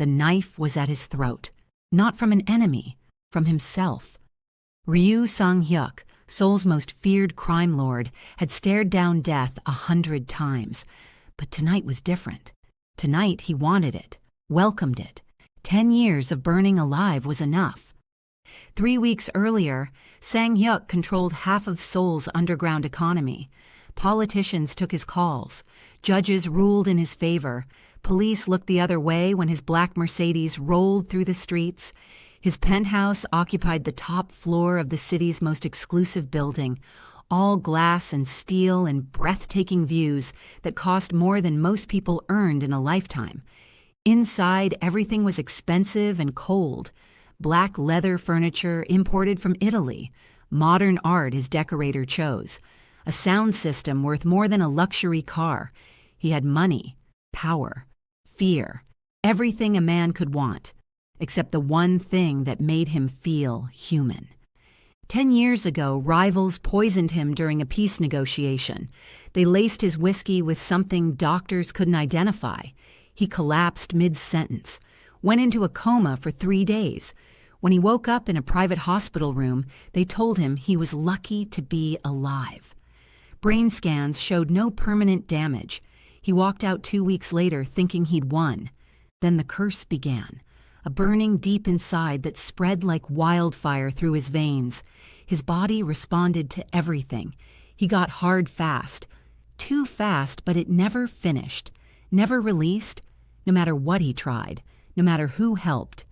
The knife was at his throat, not from an enemy, from himself. Sang-hyuk, Seoul's most feared crime lord, had stared down death 100 times. But tonight was different. Tonight he wanted it, welcomed it. 10 years of burning alive was enough. 3 weeks earlier, Sang-hyuk controlled half of Seoul's underground economy. Politicians took his calls. Judges ruled in his favor. Police looked the other way when his black Mercedes rolled through the streets. His penthouse occupied the top floor of the city's most exclusive building, all glass and steel and breathtaking views that cost more than most people earned in a lifetime. Inside, everything was expensive and cold. Black leather furniture imported from Italy, modern art his decorator chose, a sound system worth more than a luxury car. He had money, power, fear, everything a man could want, except the one thing that made him feel human. 10 years ago, rivals poisoned him during a peace negotiation. They laced his whiskey with something doctors couldn't identify. He collapsed mid-sentence, went into a coma for 3 days. When he woke up in a private hospital room, they told him he was lucky to be alive. Brain scans showed no permanent damage. He walked out 2 weeks later thinking he'd won. Then the curse began, a burning deep inside that spread like wildfire through his veins. His body responded to everything. He got hard fast. Too fast, but it never finished, never released, no matter what he tried, no matter who helped.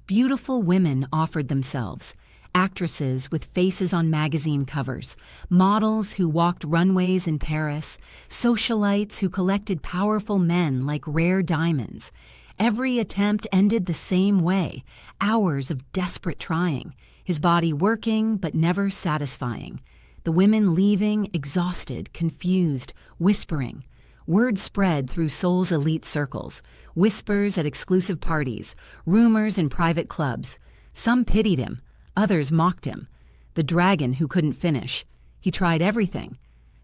Beautiful women offered themselves, actresses with faces on magazine covers, models who walked runways in Paris, socialites who collected powerful men like rare diamonds. Every attempt ended the same way, hours of desperate trying, his body working but never satisfying. The women leaving, exhausted, confused, whispering. Word spread through Seoul's elite circles, whispers at exclusive parties, rumors in private clubs. Some pitied him, others mocked him. The dragon who couldn't finish. He tried everything.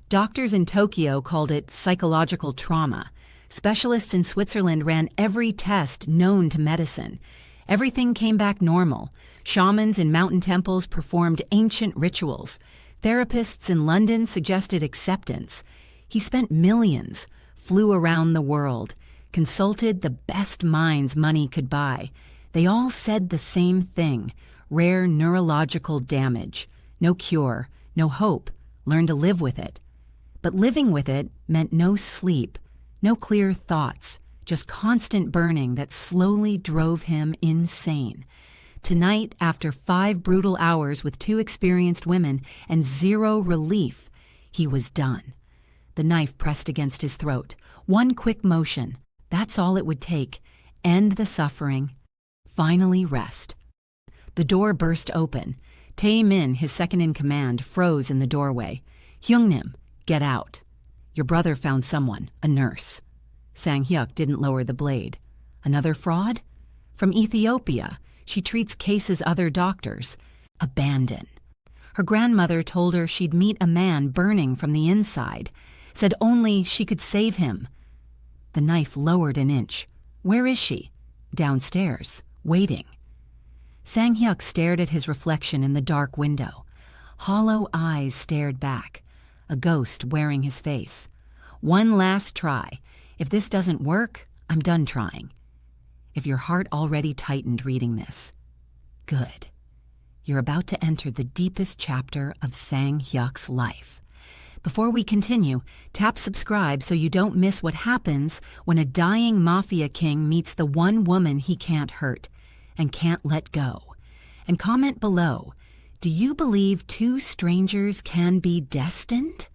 Doctors in Tokyo called it psychological trauma. Specialists in Switzerland ran every test known to medicine. Everything came back normal. Shamans in mountain temples performed ancient rituals. Therapists in London suggested acceptance. He spent millions, flew around the world, consulted the best minds money could buy. They all said the same thing: rare neurological damage. No cure, no hope. Learn to live with it. But living with it meant no sleep, no clear thoughts, just constant burning that slowly drove him insane. Tonight, after 5 brutal hours with 2 experienced women and 0 relief, he was done. The knife pressed against his throat. One quick motion. That's all it would take. End the suffering. Finally rest. The door burst open. Tae-min, his second-in-command, froze in the doorway. "Hyungnim, get out. Your brother found someone, a nurse." Sang-hyuk didn't lower the blade. "Another fraud? From Ethiopia. She treats cases other doctors. Abandon." Her grandmother told her she'd meet a man burning from the inside. Said only she could save him. The knife lowered an inch. "Where is she?" "Downstairs, waiting." Sang-hyuk stared at his reflection in the dark window. Hollow eyes stared back, a ghost wearing his face. "One last try. If this doesn't work, I'm done trying." If your heart already tightened reading this, good. You're about to enter the deepest chapter of Sang-hyuk's life. Before we continue, tap subscribe so you don't miss what happens when a dying mafia king meets the one woman he can't hurt and can't let go. And comment below, do you believe 2 strangers can be destined?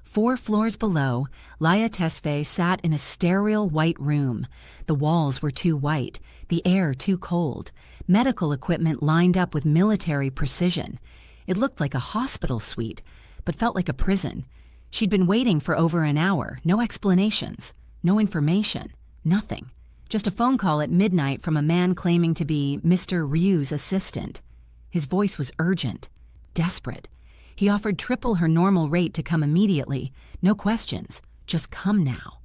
4 floors below, Liyah Tesfaye sat in a sterile white room. The walls were too white, the air too cold. Medical equipment lined up with military precision. It looked like a hospital suite, but felt like a prison. She'd been waiting for over an hour, no explanations, no information, nothing. Just a phone call at midnight from a man claiming to be Mr. Ryu's assistant. His voice was urgent, desperate. He offered triple her normal rate to come immediately, no questions, just come now.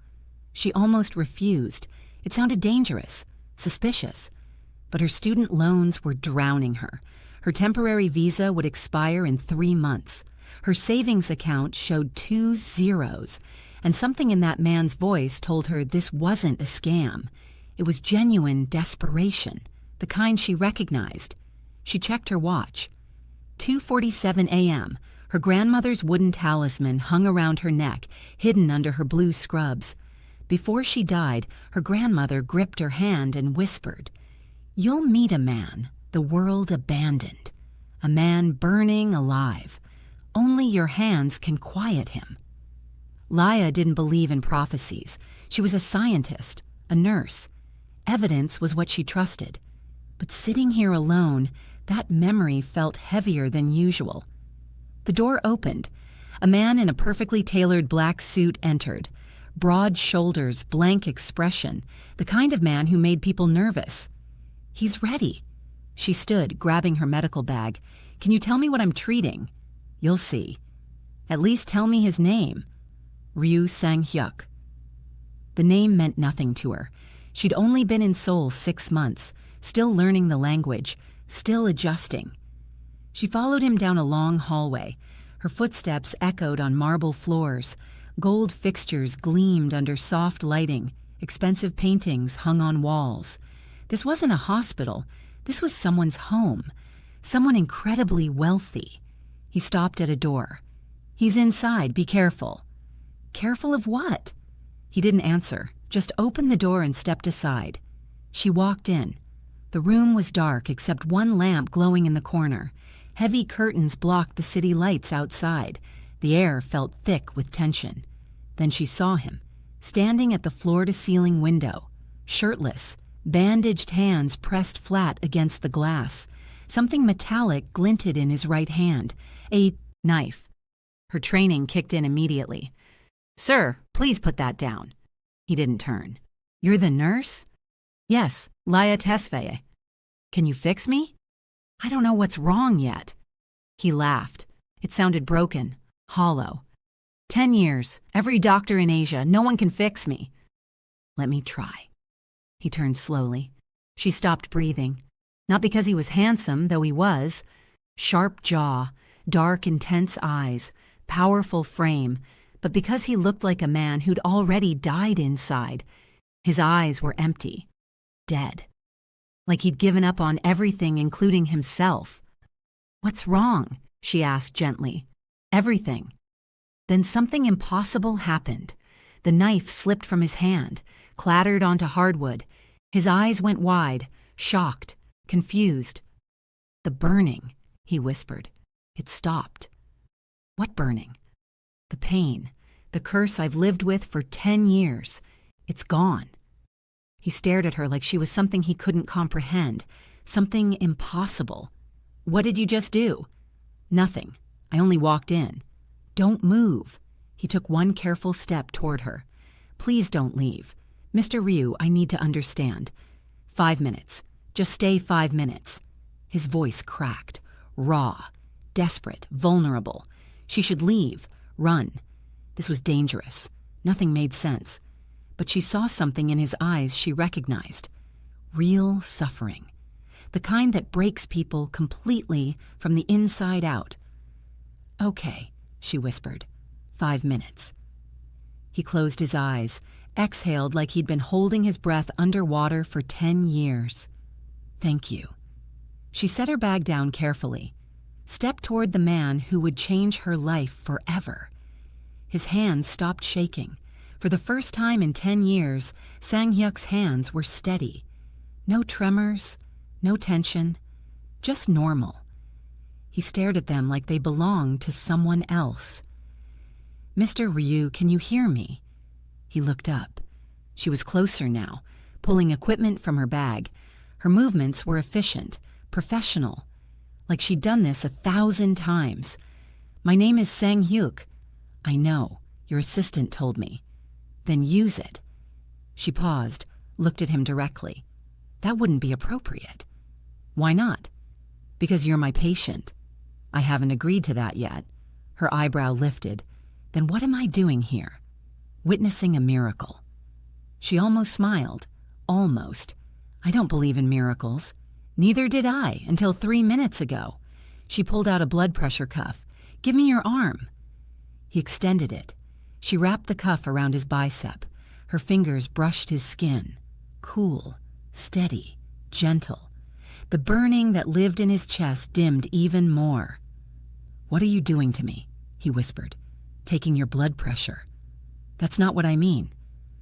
She almost refused. It sounded dangerous, Suspicious. But her student loans were drowning her. Her temporary visa would expire in 3 months. Her savings account showed 2 zeros, and something in that man's voice told her this wasn't a scam. It was genuine desperation, the kind she recognized. She checked her watch. 2:47 a.m. Her grandmother's wooden talisman hung around her neck, hidden under her blue scrubs. Before she died, her grandmother gripped her hand and whispered, "You'll meet a man the world abandoned, a man burning alive. Only your hands can quiet him." Liyah didn't believe in prophecies. She was a scientist, a nurse. Evidence was what she trusted. But sitting here alone, that memory felt heavier than usual. The door opened. A man in a perfectly tailored black suit entered. Broad shoulders, blank expression, the kind of man who made people nervous. "He's ready." She stood, grabbing her medical bag. "Can you tell me what I'm treating?" "You'll see." "At least tell me his name." Sang-hyuk. The name meant nothing to her. She'd only been in Seoul 6 months, still learning the language, still adjusting. She followed him down a long hallway. Her footsteps echoed on marble floors. Gold fixtures gleamed under soft lighting. Expensive paintings hung on walls. This wasn't a hospital. This was someone's home. Someone incredibly wealthy. He stopped at a door. "He's inside. Be careful." "Careful of what?" He didn't answer, just opened the door and stepped aside. She walked in. The room was dark except one lamp glowing in the corner. Heavy curtains blocked the city lights outside. The air felt thick with tension. Then she saw him, standing at the floor-to-ceiling window, shirtless, bandaged hands pressed flat against the glass. Something metallic glinted in his right hand, a knife. Her training kicked in immediately. "Sir, please put that down." He didn't turn. "You're the nurse?" "Yes, Liyah Tesfaye." "Can you fix me?" "I don't know what's wrong yet." He laughed. It sounded broken, hollow. 10 years, every doctor in Asia, no one can fix me." "Let me try." He turned slowly. She stopped breathing. Not because he was handsome, though he was. Sharp jaw, dark, intense eyes, powerful frame, but because he looked like a man who'd already died inside. His eyes were empty, dead. Like he'd given up on everything, including himself. "What's wrong?" she asked gently. "Everything." Then something impossible happened. The knife slipped from his hand, clattered onto hardwood. His eyes went wide, shocked, confused. "The burning," he whispered. It stopped. "What burning?" "The pain, the curse I've lived with for 10 years. It's gone." He stared at her like she was something he couldn't comprehend, something impossible. "What did you just do?" "Nothing. I only walked in." "Don't move." He took one careful step toward her. "Please don't leave. Mr. Ryu, I need to understand. 5 minutes. Just stay 5 minutes." His voice cracked, raw, desperate, vulnerable. She should leave, run. This was dangerous. Nothing made sense. But she saw something in his eyes she recognized. Real suffering. The kind that breaks people completely from the inside out. "Okay," she whispered. 5 minutes. He closed his eyes, exhaled like he'd been holding his breath underwater for 10 years. "Thank you." She set her bag down carefully, stepped toward the man who would change her life forever. His hands stopped shaking. For the first time in 10 years, Sang-hyuk's hands were steady. No tremors, no tension, just normal. He stared at them like they belonged to someone else. "Mr. Ryu, can you hear me?" He looked up. She was closer now, pulling equipment from her bag. Her movements were efficient, professional, like she'd done this 1,000 times. "My name is Sang-hyuk." "I know. Your assistant told me." "Then use it." She paused, looked at him directly. "That wouldn't be appropriate." "Why not?" "Because you're my patient." "I haven't agreed to that yet." Her eyebrow lifted. "Then what am I doing here?" "Witnessing a miracle." She almost smiled. Almost. I don't believe in miracles. Neither did I until 3 minutes ago. She pulled out a blood pressure cuff. Give me your arm. He extended it. She wrapped the cuff around his bicep. Her fingers brushed his skin. Cool, steady, gentle. The burning that lived in his chest dimmed even more. What are you doing to me? He whispered. Taking your blood pressure. That's not what I mean.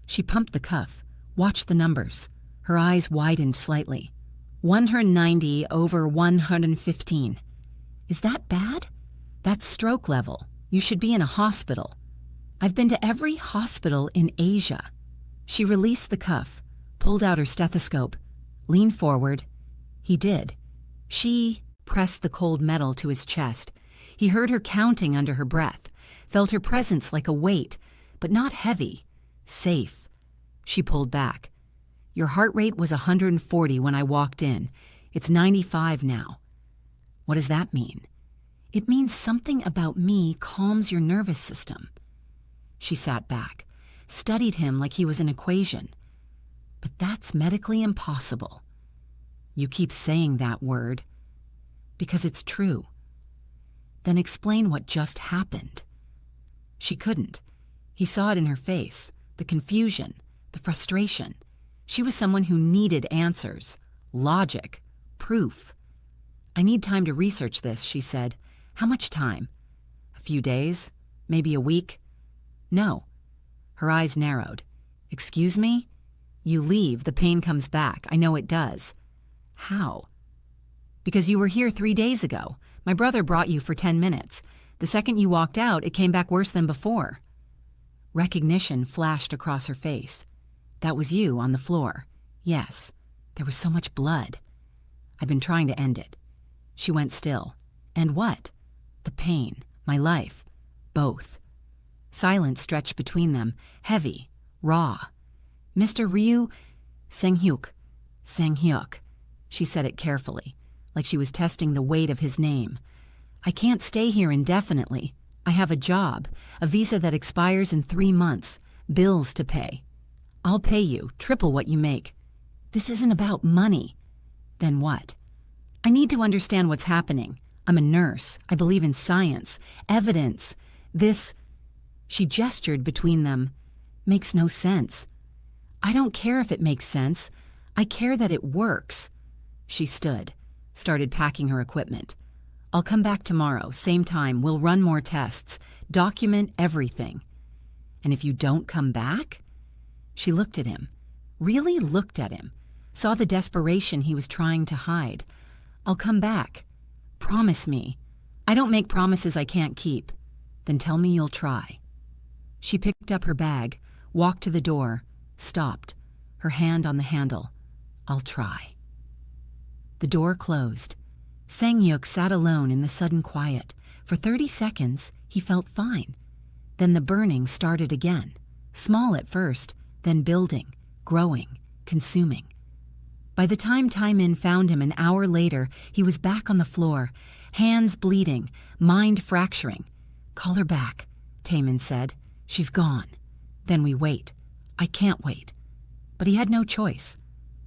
She pumped the cuff, watched the numbers. Her eyes widened slightly. 190 over 115. Is that bad? That's stroke level. You should be in a hospital. I've been to every hospital in Asia. She released the cuff, pulled out her stethoscope, leaned forward. He did. She pressed the cold metal to his chest. He heard her counting under her breath, felt her presence like a weight, but not heavy, safe. She pulled back. Your heart rate was 140 when I walked in. It's 95 now. What does that mean? It means something about me calms your nervous system. She sat back, studied him like he was an equation. But that's medically impossible. You keep saying that word because it's true. Then explain what just happened. She couldn't. He saw it in her face, the confusion, the frustration. She was someone who needed answers, logic, proof. I need time to research this, she said. How much time? A few days? Maybe a week? No. Her eyes narrowed. Excuse me? You leave, the pain comes back. I know it does. How? Because you were here 3 days ago. My brother brought you for 10 minutes. The second you walked out, it came back worse than before. Recognition flashed across her face. That was you on the floor. Yes. There was so much blood. I've been trying to end it. She went still. And what? The pain, my life, both. Silence stretched between them, heavy, raw. Mr. Ryu, Sang-hyuk, Sang-hyuk. She said it carefully, like she was testing the weight of his name. I can't stay here indefinitely. I have a job, a visa that expires in 3 months, bills to pay. I'll pay you, triple what you make. This isn't about money. Then what? I need to understand what's happening. I'm a nurse. I believe in science, evidence. This, she gestured between them, makes no sense. I don't care if it makes sense. I care that it works. She stood, started packing her equipment. I'll come back tomorrow, same time. We'll run more tests, document everything. And if you don't come back? She looked at him, really looked at him, saw the desperation he was trying to hide. I'll come back. Promise me. I don't make promises I can't keep. Then tell me you'll try. She picked up her bag, walked to the door, stopped, her hand on the handle. I'll try. The door closed. Sang-hyuk sat alone in the sudden quiet. For 30 seconds, he felt fine. Then the burning started again, small at first, then building, growing, consuming. By the time Taemin found him an hour later, he was back on the floor, hands bleeding, mind fracturing. Call her back, Taemin said. She's gone. Then we wait. I can't wait. But he had no choice.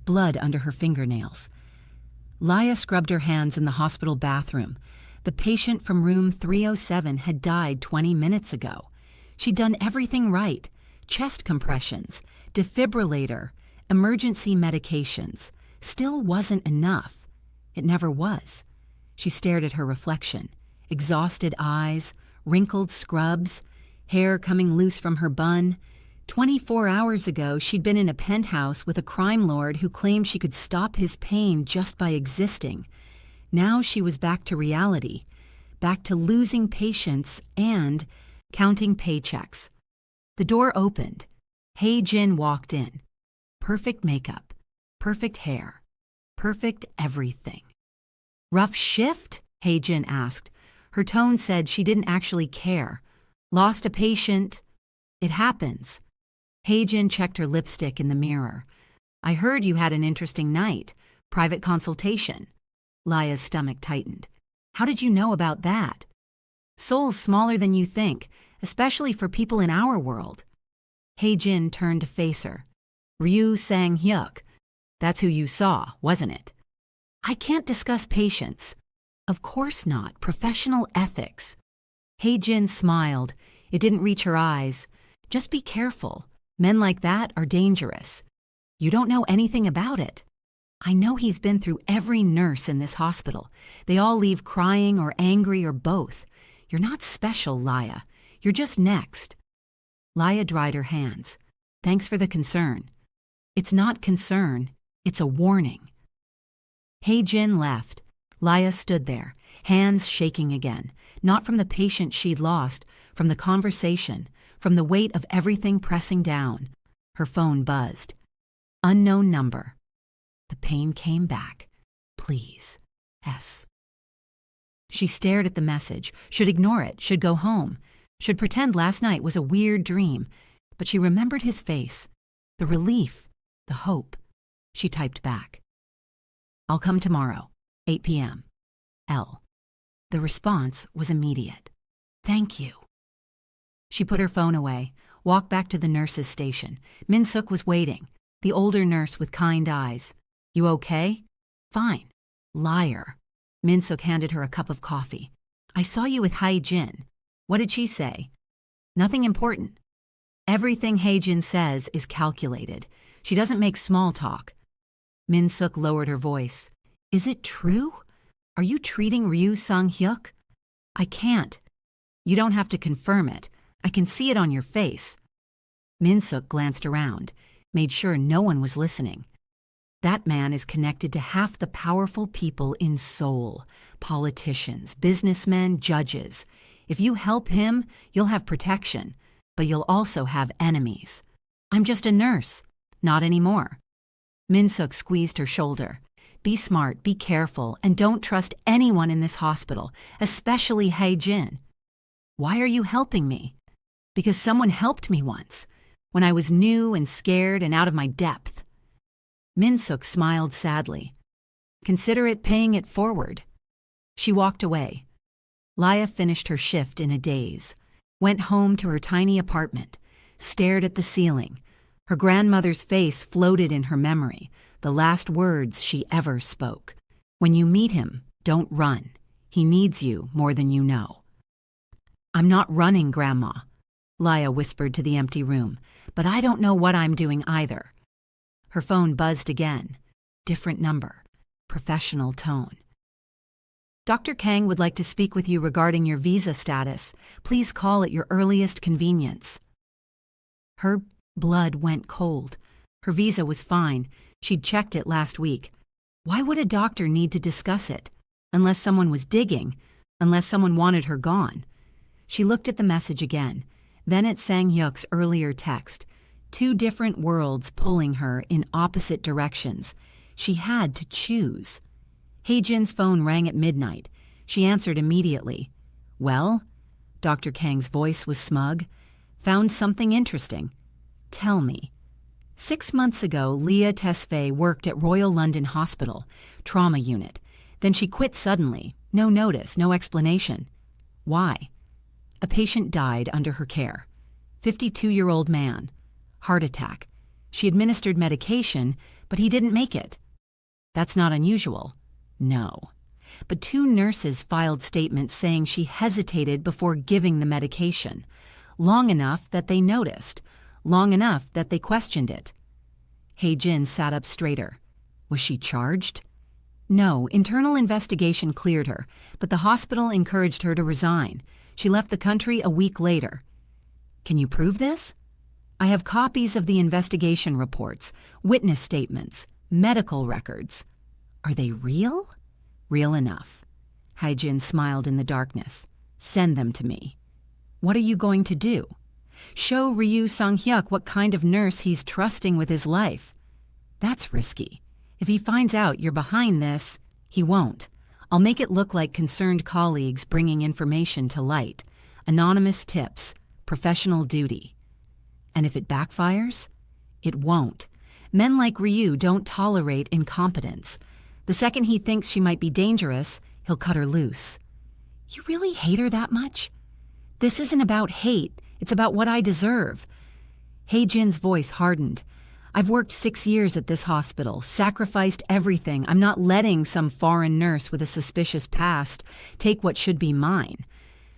Blood under her fingernails. Liyah scrubbed her hands in the hospital bathroom. The patient from room 307 had died 20 minutes ago. She'd done everything right. Chest compressions, defibrillator, emergency medications. Still wasn't enough. It never was. She stared at her reflection. Exhausted eyes, wrinkled scrubs, hair coming loose from her bun. 24 hours ago, she'd been in a penthouse with a crime lord who claimed she could stop his pain just by existing. Now she was back to reality, back to losing patience and counting paychecks. The door opened. Hae-jin walked in. Perfect makeup, perfect hair, perfect everything. Rough shift? Hae-jin asked. Her tone said she didn't actually care. Lost a patient. It happens. Hae-jin checked her lipstick in the mirror. I heard you had an interesting night. Private consultation. Liyah's stomach tightened. How did you know about that? Seoul's smaller than you think, especially for people in our world. Hae-jin turned to face her. Ryu Sang-hyuk. That's who you saw, wasn't it? I can't discuss patients. Of course not. Professional ethics. Hae-jin smiled. It didn't reach her eyes. Just be careful. Men like that are dangerous. You don't know anything about it. I know he's been through every nurse in this hospital. They all leave crying or angry or both. You're not special, Liyah. You're just next. Liyah dried her hands. Thanks for the concern. It's not concern. It's a warning. Hae-jin left. Liyah stood there, hands shaking again, not from the patient she'd lost, from the conversation, from the weight of everything pressing down. Her phone buzzed. Unknown number. The pain came back. Please. S. She stared at the message, should ignore it, should go home, should pretend last night was a weird dream, but she remembered his face, the relief, the hope. She typed back. I'll come tomorrow, 8 p.m. L. The response was immediate. Thank you. She put her phone away, walked back to the nurse's station. Min-suk was waiting, the older nurse with kind eyes. You okay? Fine. Liar. Min-suk handed her a cup of coffee. I saw you with Hae-jin. What did she say? Nothing important. Everything Hae-jin says is calculated. She doesn't make small talk. Min-suk lowered her voice. Is it true? Are you treating Ryu Sang-hyuk? I can't. You don't have to confirm it. I can see it on your face. Min-suk glanced around, made sure no one was listening. That man is connected to half the powerful people in Seoul, politicians, businessmen, judges. If you help him, you'll have protection, but you'll also have enemies. I'm just a nurse. Not anymore. Min-suk squeezed her shoulder. Be smart, be careful, and don't trust anyone in this hospital, especially Hae-jin. Why are you helping me? Because someone helped me once, when I was new and scared and out of my depth. Min-suk smiled sadly. Consider it paying it forward. She walked away. Liyah finished her shift in a daze, went home to her tiny apartment, stared at the ceiling. Her grandmother's face floated in her memory, the last words she ever spoke. When you meet him, don't run. He needs you more than you know. I'm not running, Grandma, Liyah whispered to the empty room, but I don't know what I'm doing either. Her phone buzzed again. Different number. Professional tone. Dr. Kang would like to speak with you regarding your visa status. Please call at your earliest convenience. Her blood went cold. Her visa was fine. She'd checked it last week. Why would a doctor need to discuss it? Unless someone was digging, unless someone wanted her gone. She looked at the message again, then at Sang-hyuk's earlier text. 2 different worlds pulling her in opposite directions. She had to choose. Hae-jin's phone rang at midnight. She answered immediately. Well? Dr. Kang's voice was smug. Found something interesting. Tell me. 6 months ago, Liyah Tesfaye worked at Royal London Hospital, trauma unit. Then she quit suddenly. No notice, no explanation. Why? A patient died under her care. 52-year-old man. Heart attack. She administered medication, but he didn't make it. That's not unusual. No. But 2 nurses filed statements saying she hesitated before giving the medication, long enough that they noticed, long enough that they questioned it. Hae-jin sat up straighter. Was she charged? No, internal investigation cleared her, but the hospital encouraged her to resign. She left the country a week later. Can you prove this? I have copies of the investigation reports, witness statements, medical records. Are they real? Real enough. Hae-jin smiled in the darkness. Send them to me. What are you going to do? Show Ryu Sang-hyuk what kind of nurse he's trusting with his life. That's risky. If he finds out you're behind this, he won't. I'll make it look like concerned colleagues bringing information to light. Anonymous tips. Professional duty. And if it backfires? It won't. Men like Ryu don't tolerate incompetence. The second he thinks she might be dangerous, he'll cut her loose. You really hate her that much? This isn't about hate. It's about what I deserve. Hae-jin's voice hardened. I've worked 6 years at this hospital, sacrificed everything. I'm not letting some foreign nurse with a suspicious past take what should be mine.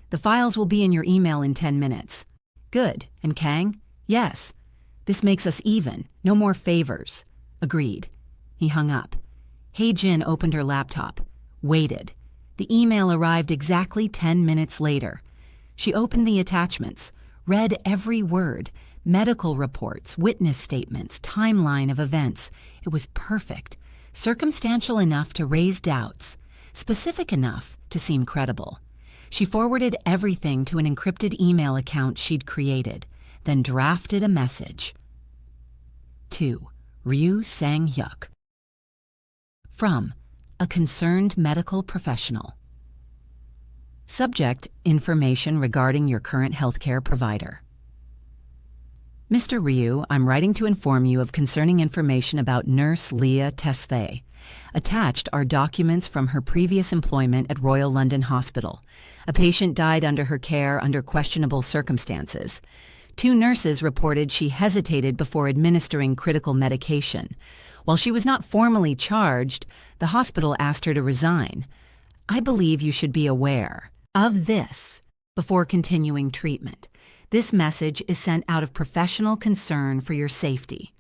The files will be in your email in 10 minutes. Good. And Kang? Yes. This makes us even. No more favors. Agreed. He hung up. Hae-jin opened her laptop. Waited. The email arrived exactly 10 minutes later. She opened the attachments, read every word, medical reports, witness statements, timeline of events. It was perfect, circumstantial enough to raise doubts, specific enough to seem credible. She forwarded everything to an encrypted email account she'd created, then drafted a message. To Sang-hyuk. From a concerned medical professional. Subject: information regarding your current healthcare provider. Mr. Ryu, I'm writing to inform you of concerning information about nurse Liyah Tesfaye. Attached are documents from her previous employment at Royal London Hospital. A patient died under her care under questionable circumstances. 2 nurses reported she hesitated before administering critical medication. While she was not formally charged, the hospital asked her to resign. I believe you should be aware of this before continuing treatment. This message is sent out of professional concern for your safety.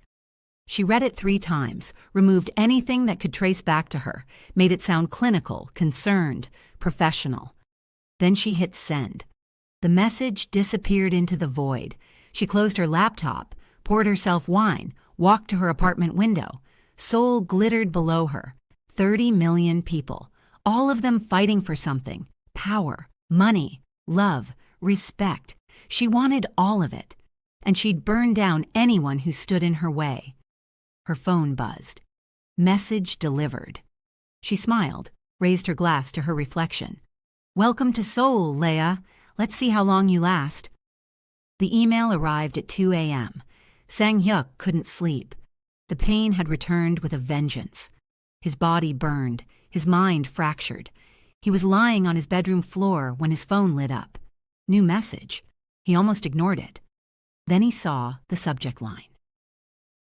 She read it 3 times, removed anything that could trace back to her, made it sound clinical, concerned, professional. Then she hit send. The message disappeared into the void. She closed her laptop, poured herself wine, walked to her apartment window. Seoul glittered below her. 30 million people, all of them fighting for something: power, money, love, respect. She wanted all of it, and she'd burn down anyone who stood in her way. Her phone buzzed. Message delivered. She smiled, raised her glass to her reflection. Welcome to Seoul, Liyah. Let's see how long you last. The email arrived at 2 a.m. Sang-hyuk couldn't sleep. The pain had returned with a vengeance. His body burned, his mind fractured. He was lying on his bedroom floor when his phone lit up. New message. He almost ignored it. Then he saw the subject line.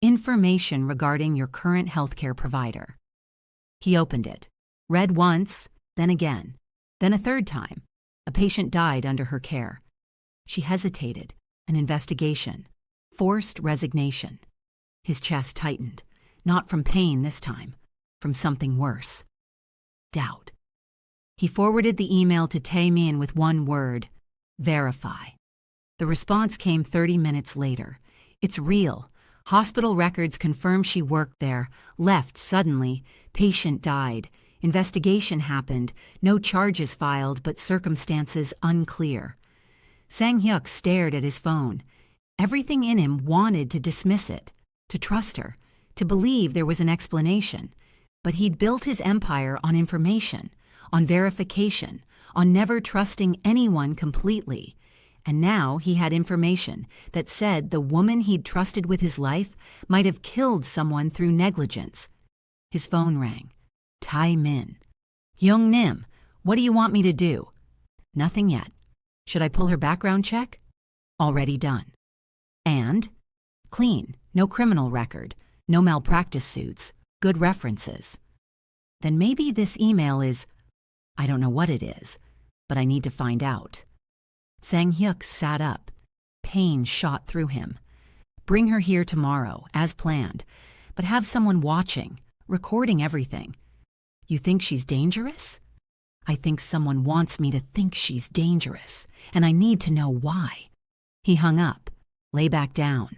Information regarding your current healthcare provider. He opened it, read once, then again, then a 3rd time. A patient died under her care. She hesitated. An investigation. Forced resignation. His chest tightened, not from pain this time, from something worse. Doubt. He forwarded the email to Tae-min with 1 word: verify. The response came 30 minutes later. It's real. Hospital records confirm she worked there, left suddenly, patient died. Investigation happened, no charges filed, but circumstances unclear. Sang-hyuk stared at his phone. Everything in him wanted to dismiss it, to trust her, to believe there was an explanation. But he'd built his empire on information, on verification, on never trusting anyone completely. And now he had information that said the woman he'd trusted with his life might have killed someone through negligence. His phone rang. Tae-min. Young Nim, what do you want me to do? Nothing yet. Should I pull her background check? Already done. And? Clean, no criminal record, no malpractice suits, good references. Then maybe this email is, I don't know what it is, but I need to find out. Sang-hyuk sat up. Pain shot through him. Bring her here tomorrow, as planned, but have someone watching, recording everything. You think she's dangerous? I think someone wants me to think she's dangerous, and I need to know why. He hung up, lay back down.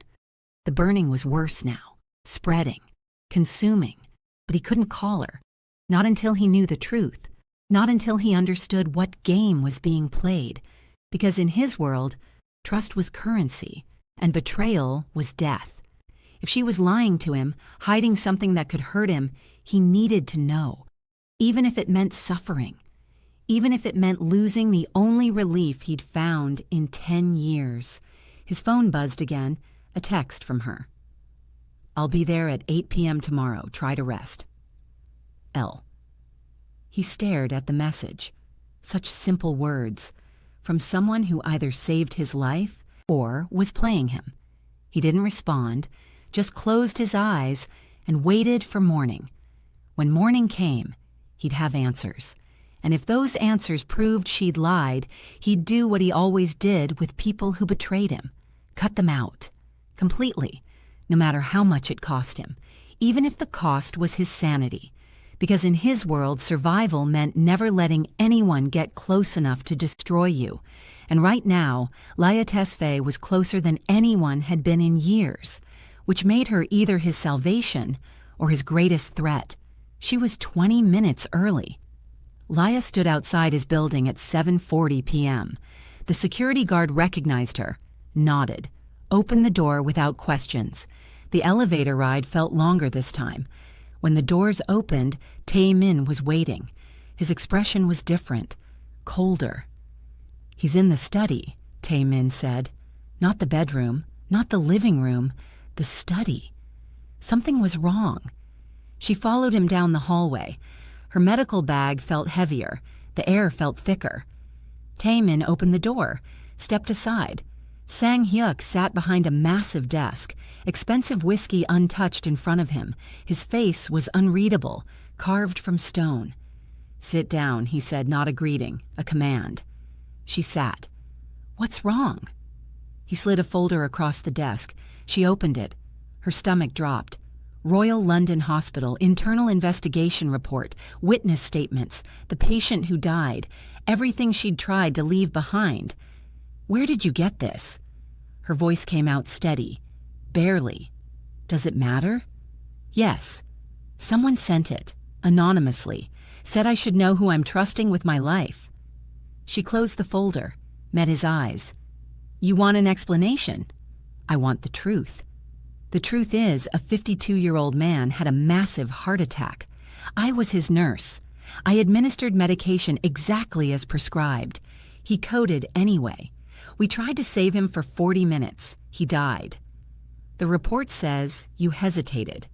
The burning was worse now, spreading, consuming, but he couldn't call her. Not until he knew the truth, not until he understood what game was being played, because in his world, trust was currency, and betrayal was death. If she was lying to him, hiding something that could hurt him, he needed to know, even if it meant suffering, even if it meant losing the only relief he'd found in 10 years. His phone buzzed again, a text from her. I'll be there at 8 p.m. tomorrow. Try to rest. L. He stared at the message. Such simple words, from someone who either saved his life or was playing him. He didn't respond, just closed his eyes and waited for morning. When morning came, he'd have answers. And if those answers proved she'd lied, he'd do what he always did with people who betrayed him. Cut them out. Completely. No matter how much it cost him. Even if the cost was his sanity. Because in his world, survival meant never letting anyone get close enough to destroy you. And right now, Liyah Tesfaye was closer than anyone had been in years, which made her either his salvation or his greatest threat. She was 20 minutes early. Liyah stood outside his building at 7:40 p.m. The security guard recognized her, nodded, opened the door without questions. The elevator ride felt longer this time. When the doors opened, Tae-min was waiting. His expression was different, colder. "He's in the study," Tae-min said. "Not the bedroom, not the living room, the study." Something was wrong. She followed him down the hallway. Her medical bag felt heavier. The air felt thicker. Tae-min opened the door, stepped aside. Sang-hyuk sat behind a massive desk, expensive whiskey untouched in front of him. His face was unreadable, carved from stone. "Sit down," he said, not a greeting, a command. She sat. "What's wrong?" He slid a folder across the desk. She opened it. Her stomach dropped. Royal London Hospital, internal investigation report, witness statements, the patient who died, everything she'd tried to leave behind. "Where did you get this?" Her voice came out steady, barely. "Does it matter?" "Yes. Someone sent it, anonymously, said I should know who I'm trusting with my life." She closed the folder, met his eyes. "You want an explanation?" "I want the truth." The truth is, a 52-year-old man had a massive heart attack. I was his nurse. I administered medication exactly as prescribed. He coded anyway. We tried to save him for 40 minutes. He died. The report says you hesitated.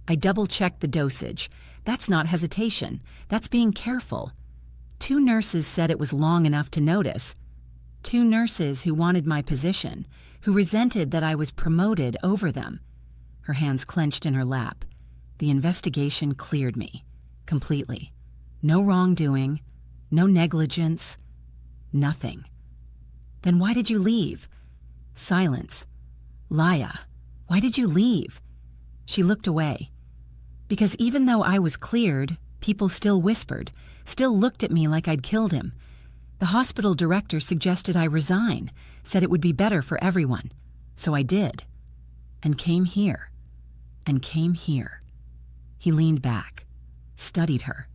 I double-checked the dosage. That's not hesitation. That's being careful. 2 nurses said it was long enough to notice. 2 nurses who wanted my position, who resented that I was promoted over them. Her hands clenched in her lap. The investigation cleared me. Completely. No wrongdoing. No negligence. Nothing. Then why did you leave? Silence. Liyah, why did you leave? She looked away. Because even though I was cleared, people still whispered, still looked at me like I'd killed him. The hospital director suggested I resign, said it would be better for everyone. So I did. And came here. And came here. He leaned back, studied her.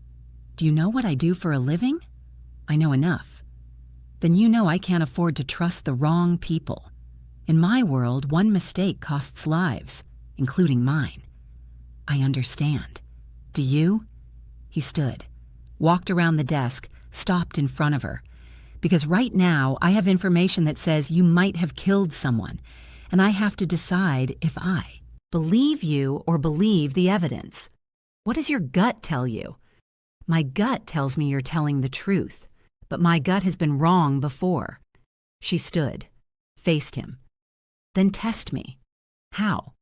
"Do you know what I do for a living?" "I know enough." "Then you know I can't afford to trust the wrong people. In my world, one mistake costs lives, including mine." "I understand. Do you?" He stood, walked around the desk, stopped in front of her. "Because right now, I have information that says you might have killed someone, and I have to decide if I believe you or believe the evidence. What does your gut tell you?" "My gut tells me you're telling the truth, but my gut has been wrong before." She stood, faced him. "Then test me." "How?"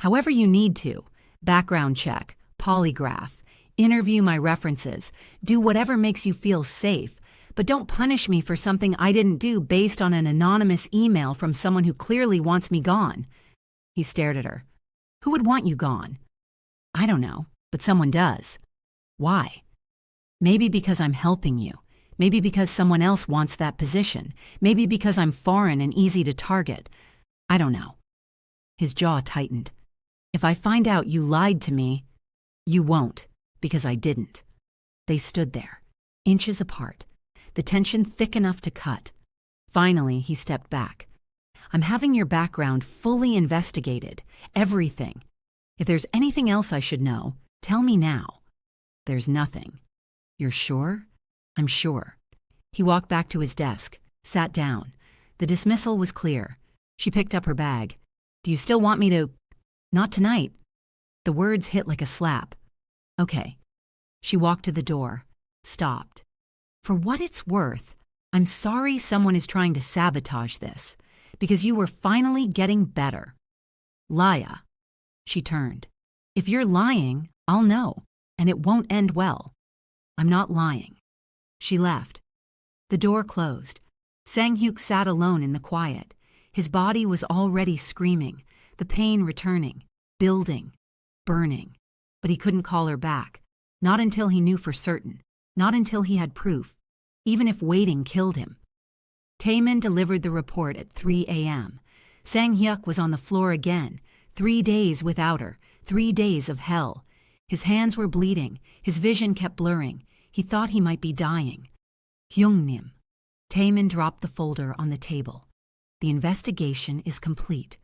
"However you need to. Background check, polygraph, interview my references, do whatever makes you feel safe. But don't punish me for something I didn't do based on an anonymous email from someone who clearly wants me gone." He stared at her. "Who would want you gone?" "I don't know, but someone does." "Why?" "Maybe because I'm helping you. Maybe because someone else wants that position. Maybe because I'm foreign and easy to target. I don't know." His jaw tightened. "If I find out you lied to me, you won't, because I didn't." They stood there, inches apart. The tension thick enough to cut. Finally, he stepped back. "I'm having your background fully investigated, everything. If there's anything else I should know, tell me now." "There's nothing." "You're sure?" "I'm sure." He walked back to his desk, sat down. The dismissal was clear. She picked up her bag. "Do you still want me to—" "Not tonight." The words hit like a slap. "Okay." She walked to the door, stopped. "For what it's worth, I'm sorry someone is trying to sabotage this, because you were finally getting better." Liyah. She turned. If you're lying, I'll know, and it won't end well. I'm not lying. She left. The door closed. Sang-hyuk sat alone in the quiet. His body was already screaming, the pain returning, building, burning. But he couldn't call her back. Not until he knew for certain. Not until he had proof. Even if waiting killed him. Taemin delivered the report at 3 a.m. Sang-hyuk was on the floor again. 3 days without her. 3 days of hell. His hands were bleeding. His vision kept blurring. He thought he might be dying. Hyungnim. Taemin dropped the folder on the table. The investigation is complete.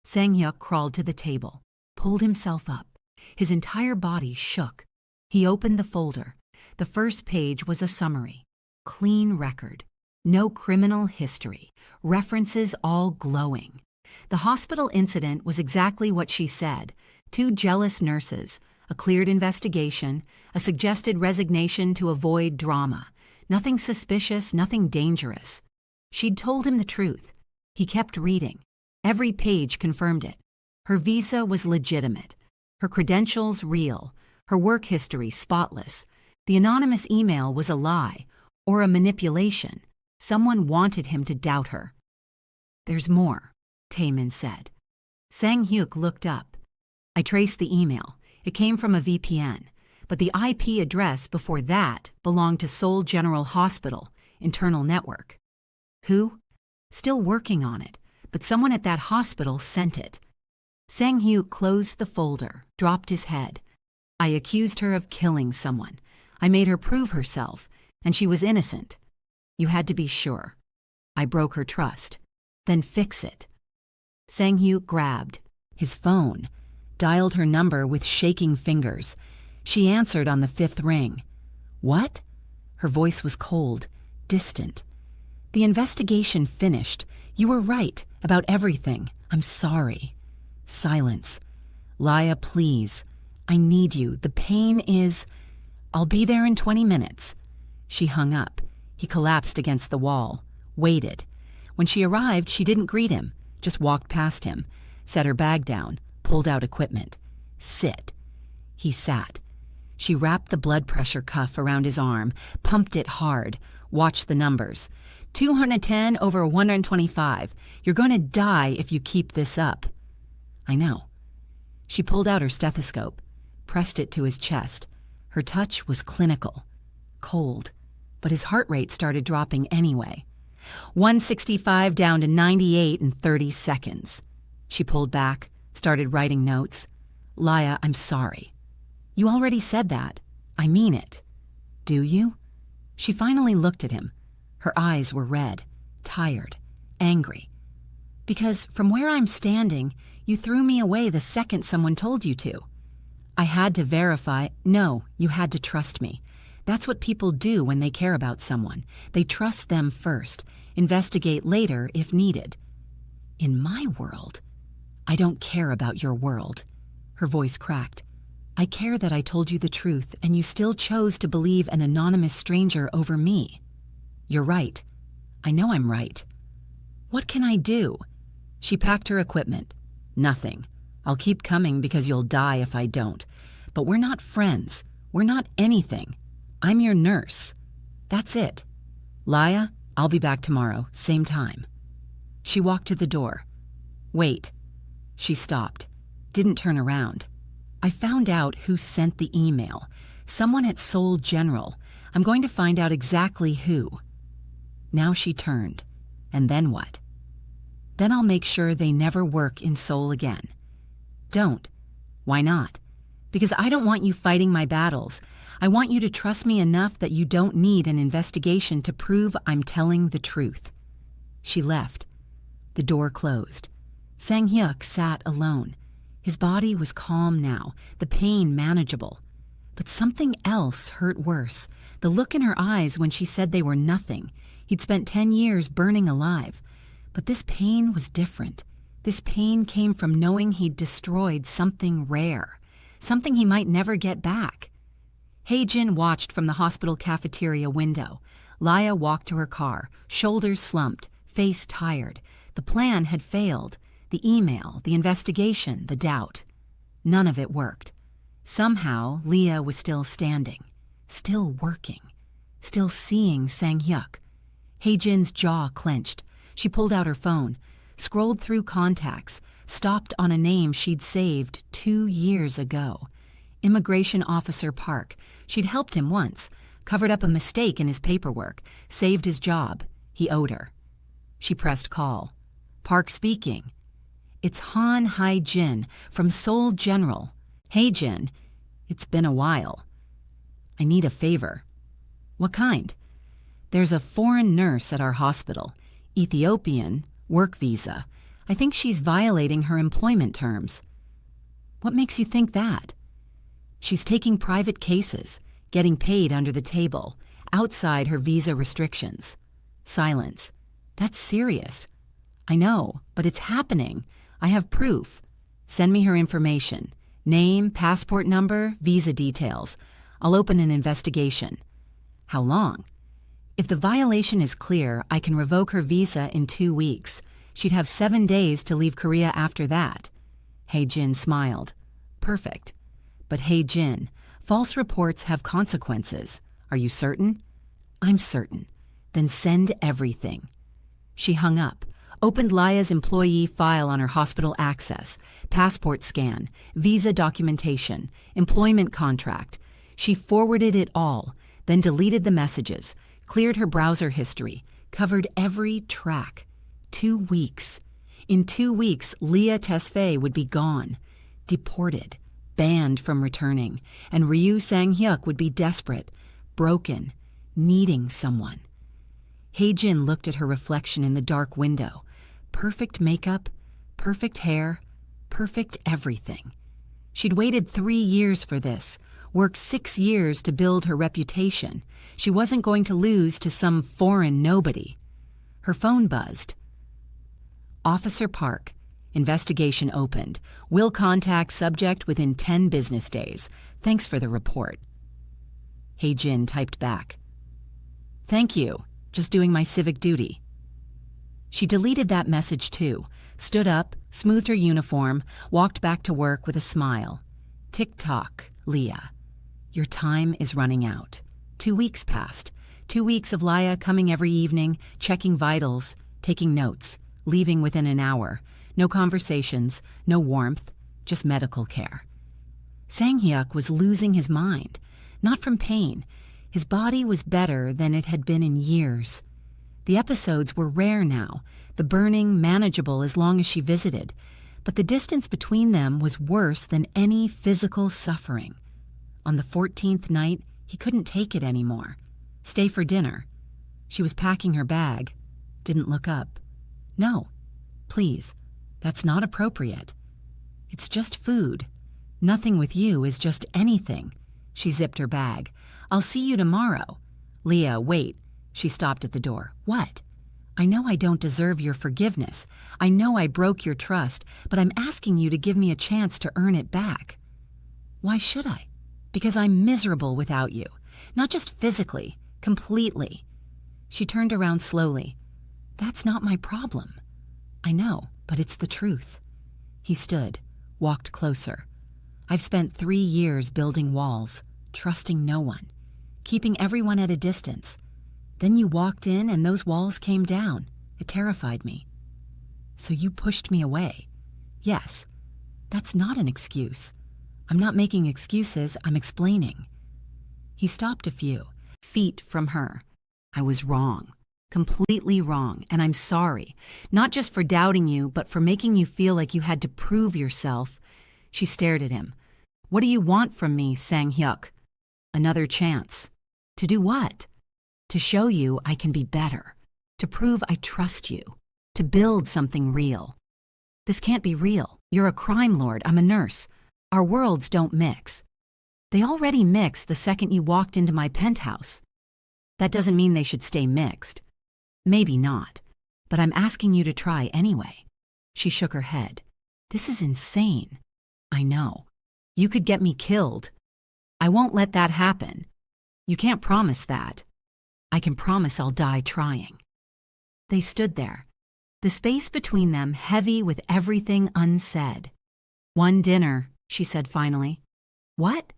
Sang-hyuk crawled to the table, pulled himself up. His entire body shook. He opened the folder. The first page was a summary. Clean record. No criminal history. References all glowing. The hospital incident was exactly what she said. 2 jealous nurses, a cleared investigation, a suggested resignation to avoid drama. Nothing suspicious, nothing dangerous. She'd told him the truth. He kept reading. Every page confirmed it. Her visa was legitimate. Her credentials real. Her work history spotless. The anonymous email was a lie, or a manipulation. Someone wanted him to doubt her. There's more, Taemin said. Sang-hyuk looked up. I traced the email. It came from a VPN, but the IP address before that belonged to Seoul General Hospital, internal network. Who? Still working on it, but someone at that hospital sent it. Sang-hyuk closed the folder, dropped his head. I accused her of killing someone. I made her prove herself, and she was innocent. You had to be sure. I broke her trust. Then fix it. Sang-hyuk grabbed his phone, dialed her number with shaking fingers. She answered on the 5th ring. What? Her voice was cold, distant. The investigation finished. You were right about everything. I'm sorry. Silence. Liyah, please. I need you. The pain is... I'll be there in 20 minutes. She hung up. He collapsed against the wall, waited. When she arrived, she didn't greet him, just walked past him, set her bag down, pulled out equipment. Sit. He sat. She wrapped the blood pressure cuff around his arm, pumped it hard, watched the numbers. 210 over 125. You're going to die if you keep this up. I know. She pulled out her stethoscope, pressed it to his chest. Her touch was clinical, cold, but his heart rate started dropping anyway. 165 down to 98 in 30 seconds. She pulled back, started writing notes. Liyah, I'm sorry. You already said that. I mean it. Do you? She finally looked at him. Her eyes were red, tired, angry. Because from where I'm standing, you threw me away the second someone told you to. I had to verify. No, you had to trust me. That's what people do when they care about someone. They trust them first, investigate later if needed. In my world, I don't care about your world. Her voice cracked. I care that I told you the truth and you still chose to believe an anonymous stranger over me. You're right. I know I'm right. What can I do? She packed her equipment. Nothing. I'll keep coming because you'll die if I don't. But we're not friends. We're not anything. I'm your nurse. That's it. Liyah, I'll be back tomorrow, same time. She walked to the door. Wait. She stopped. Didn't turn around. I found out who sent the email. Someone at Seoul General. I'm going to find out exactly who. Now she turned. And then what? Then I'll make sure they never work in Seoul again. Don't. Why not? Because I don't want you fighting my battles. I want you to trust me enough that you don't need an investigation to prove I'm telling the truth. She left. The door closed. Sang-hyuk sat alone. His body was calm now, the pain manageable. But something else hurt worse. The look in her eyes when she said they were nothing. He'd spent 10 years burning alive. But this pain was different. This pain came from knowing he'd destroyed something rare, something he might never get back. Hae-jin watched from the hospital cafeteria window. Liyah walked to her car, shoulders slumped, face tired. The plan had failed. The email, the investigation, the doubt. None of it worked. Somehow, Liyah was still standing, still working, still seeing Sang-hyuk. Hae-jin's jaw clenched. She pulled out her phone, scrolled through contacts, stopped on a name she'd saved 2 years ago. Immigration Officer Park. She'd helped him once, covered up a mistake in his paperwork, saved his job. He owed her. She pressed call. Park speaking. It's Hae-jin from Seoul General. Hae-jin, it's been a while. I need a favor. What kind? There's a foreign nurse at our hospital. Ethiopian, work visa. I think she's violating her employment terms. What makes you think that? She's taking private cases, getting paid under the table, outside her visa restrictions. Silence. That's serious. I know, but it's happening. I have proof. Send me her information. Name, passport number, visa details. I'll open an investigation. How long? If the violation is clear, I can revoke her visa in 2 weeks. She'd have 7 days to leave Korea after that. Hae-jin smiled. Perfect. But Hae-jin, false reports have consequences. Are you certain? I'm certain. Then send everything. She hung up, opened Liyah's employee file on her hospital access, passport scan, visa documentation, employment contract. She forwarded it all, then deleted the messages, cleared her browser history, covered every track. 2 weeks. In 2 weeks, Liyah Tesfaye would be gone, deported, banned from returning, and Ryu Sang-hyuk would be desperate, broken, needing someone. Hae-jin looked at her reflection in the dark window. Perfect makeup, perfect hair, perfect everything. She'd waited 3 years for this, worked 6 years to build her reputation. She wasn't going to lose to some foreign nobody. Her phone buzzed. Officer Park. Investigation opened. Will contact subject within 10 business days. Thanks for the report. Hae-jin typed back. Thank you. Just doing my civic duty. She deleted that message too, stood up, smoothed her uniform, walked back to work with a smile. Tick-tock, Liyah. Your time is running out. 2 weeks passed. 2 weeks of Liyah coming every evening, checking vitals, taking notes, leaving within an hour. No conversations, no warmth, just medical care. Sang-hyuk was losing his mind, not from pain. His body was better than it had been in years. The episodes were rare now, the burning manageable as long as she visited, but the distance between them was worse than any physical suffering. On the 14th night, he couldn't take it anymore. Stay for dinner. She was packing her bag. Didn't look up. No, please, that's not appropriate. It's just food. Nothing with you is just anything. She zipped her bag. I'll see you tomorrow. Liyah, wait. She stopped at the door. What? I know I don't deserve your forgiveness. I know I broke your trust, but I'm asking you to give me a chance to earn it back. Why should I? Because I'm miserable without you. Not just physically, completely. She turned around slowly. That's not my problem. I know, but it's the truth. He stood, walked closer. I've spent 3 years building walls, trusting no one, keeping everyone at a distance. Then you walked in and those walls came down. It terrified me. So you pushed me away. Yes, that's not an excuse. I'm not making excuses, I'm explaining. He stopped a few feet from her. I was wrong, completely wrong, and I'm sorry. Not just for doubting you, but for making you feel like you had to prove yourself. She stared at him. What do you want from me, Sang-hyuk? Another chance. To do what? To show you I can be better. To prove I trust you. To build something real. This can't be real. You're a crime lord, I'm a nurse. Our worlds don't mix. They already mixed the second you walked into my penthouse. That doesn't mean they should stay mixed. Maybe not, but I'm asking you to try anyway. She shook her head. This is insane. I know. You could get me killed. I won't let that happen. You can't promise that. I can promise I'll die trying. They stood there. the space between them heavy with everything unsaid. "One dinner," she said finally. "What?"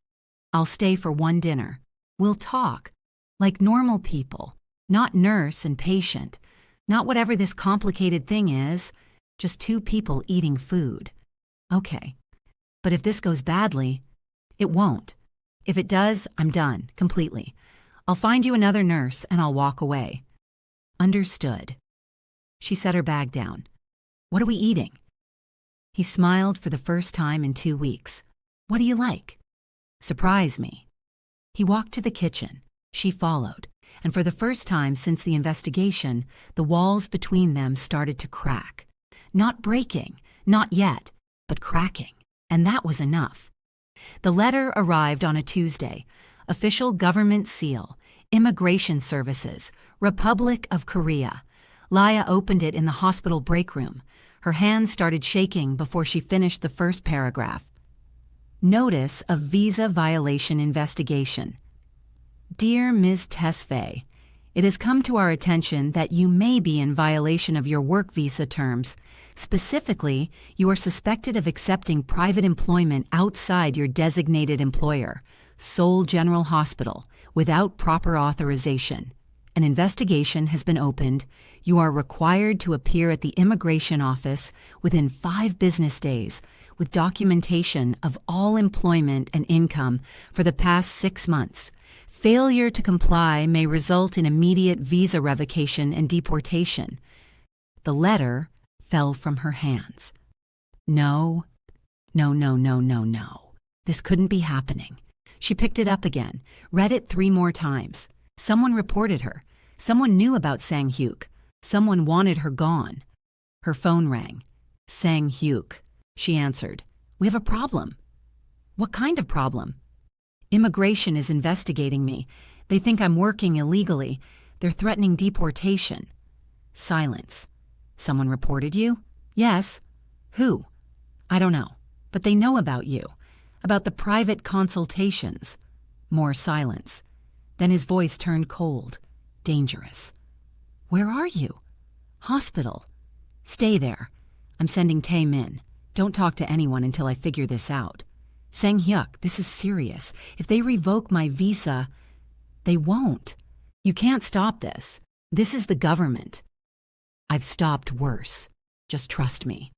"I'll stay for one dinner. We'll talk. Like normal people. Not nurse and patient. Not whatever this complicated thing is. Just two people eating food." "Okay. But if this goes badly..." "It won't. If it does, I'm done, completely. I'll find you another nurse and I'll walk away." "Understood." She set her bag down. "What are we eating?" He smiled for the first time in 2 weeks. "What do you like?" "Surprise me." He walked to the kitchen. She followed, and for the first time since the investigation, the walls between them started to crack. Not breaking, not yet, but cracking, and that was enough. The letter arrived on a Tuesday. Official government seal, Immigration Services, Republic of Korea. Liyah opened it in the hospital break room. Her hands started shaking before she finished the first paragraph. Notice of Visa Violation Investigation. Dear Ms. Tesfaye, it has come to our attention that you may be in violation of your work visa terms. Specifically, you are suspected of accepting private employment outside your designated employer, Seoul General Hospital, without proper authorization. An investigation has been opened. You are required to appear at the immigration office within 5 business days with documentation of all employment and income for the past 6 months. Failure to comply may result in immediate visa revocation and deportation. The letter fell from her hands. No. This couldn't be happening. She picked it up again, read it 3 more times. Someone reported her. Someone knew about Sang-hyuk. Someone wanted her gone. Her phone rang. "Sang-hyuk," she answered. "We have a problem." "What kind of problem?" "Immigration is investigating me. They think I'm working illegally. They're threatening deportation." Silence. "Someone reported you?" "Yes." "Who?" "I don't know. But they know about you. About the private consultations." More silence. Then his voice turned cold. Dangerous. "Where are you?" "Hospital." "Stay there. I'm sending Tae-min. Don't talk to anyone until I figure this out. Sang-hyuk, this is serious. If they revoke my visa..." "They won't. You can't stop this. This is the government." "I've stopped worse. Just trust me."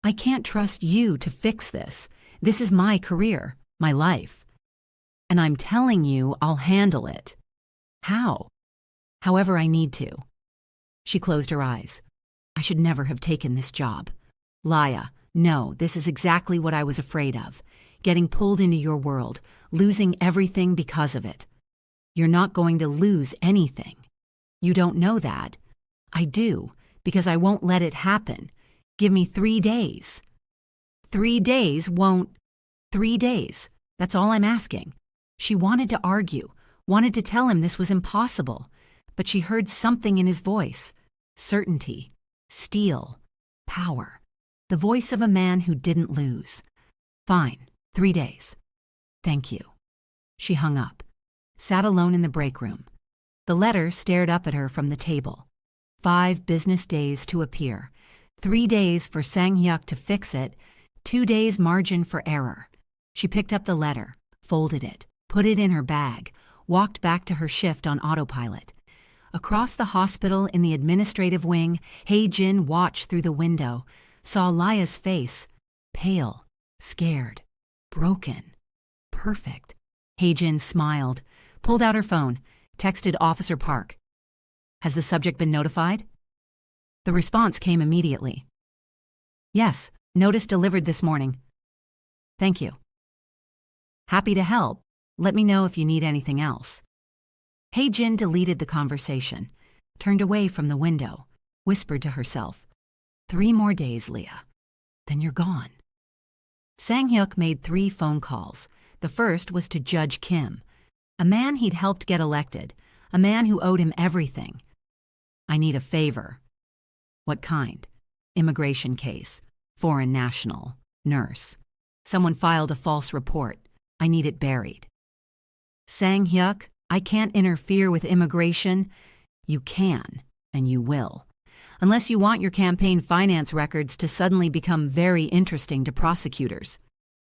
"I can't trust you to fix this. This is my career, my life. And I'm telling you I'll handle it." "How?" "However I need to." She closed her eyes. "I should never have taken this job. Liyah, no, this is exactly what I was afraid of. Getting pulled into your world, losing everything because of it. You're not going to lose anything. You don't know that. I do, because I won't let it happen. Give me 3 days. 3 days won't... 3 days. That's all I'm asking." She wanted to argue, wanted to tell him this was impossible, but she heard something in his voice. Certainty, steel, power. The voice of a man who didn't lose. "Fine, 3 days. Thank you." She hung up, sat alone in the break room. The letter stared up at her from the table. 5 business days to appear. 3 days for Sang-hyuk to fix it. 2 days margin for error. She picked up the letter, folded it, put it in her bag, walked back to her shift on autopilot. Across the hospital in the administrative wing, Hae-jin watched through the window, saw Liyah's face, pale, scared, broken, perfect. Hae-jin smiled, pulled out her phone, texted Officer Park. "Has the subject been notified?" The response came immediately. "Yes, notice delivered this morning." "Thank you." "Happy to help. Let me know if you need anything else." Hae-jin deleted the conversation, turned away from the window, whispered to herself, 3 more days, Liyah. Then you're gone. Sang-hyuk made 3 phone calls. The first was to Judge Kim, a man he'd helped get elected, a man who owed him everything. "I need a favor." "What kind?" "Immigration case. Foreign national. Nurse. Someone filed a false report. I need it buried." "Sang-hyuk, I can't interfere with immigration." "You can, and you will. unless you want your campaign finance records to suddenly become very interesting to prosecutors.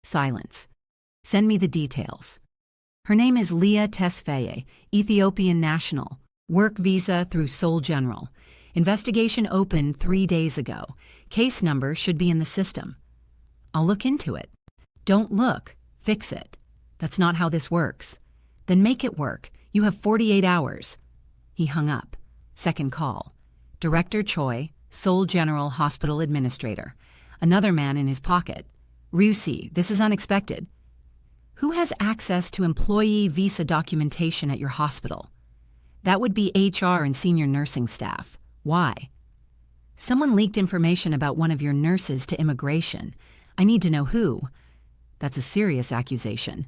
Silence. Send me the details. Her name is Liyah Tesfaye, Ethiopian national. Work visa through Seoul General. Investigation opened 3 days ago. Case number should be in the system. I'll look into it. Don't look. Fix it. That's not how this works. Then make it work. You have 48 hours. He hung up. Second call. Director Choi, Seoul General Hospital Administrator. Another man in his pocket. Ryusi, this is unexpected. Who has access to employee visa documentation at your hospital? That would be HR and senior nursing staff. Why? Someone leaked information about one of your nurses to immigration. I need to know who. That's a serious accusation.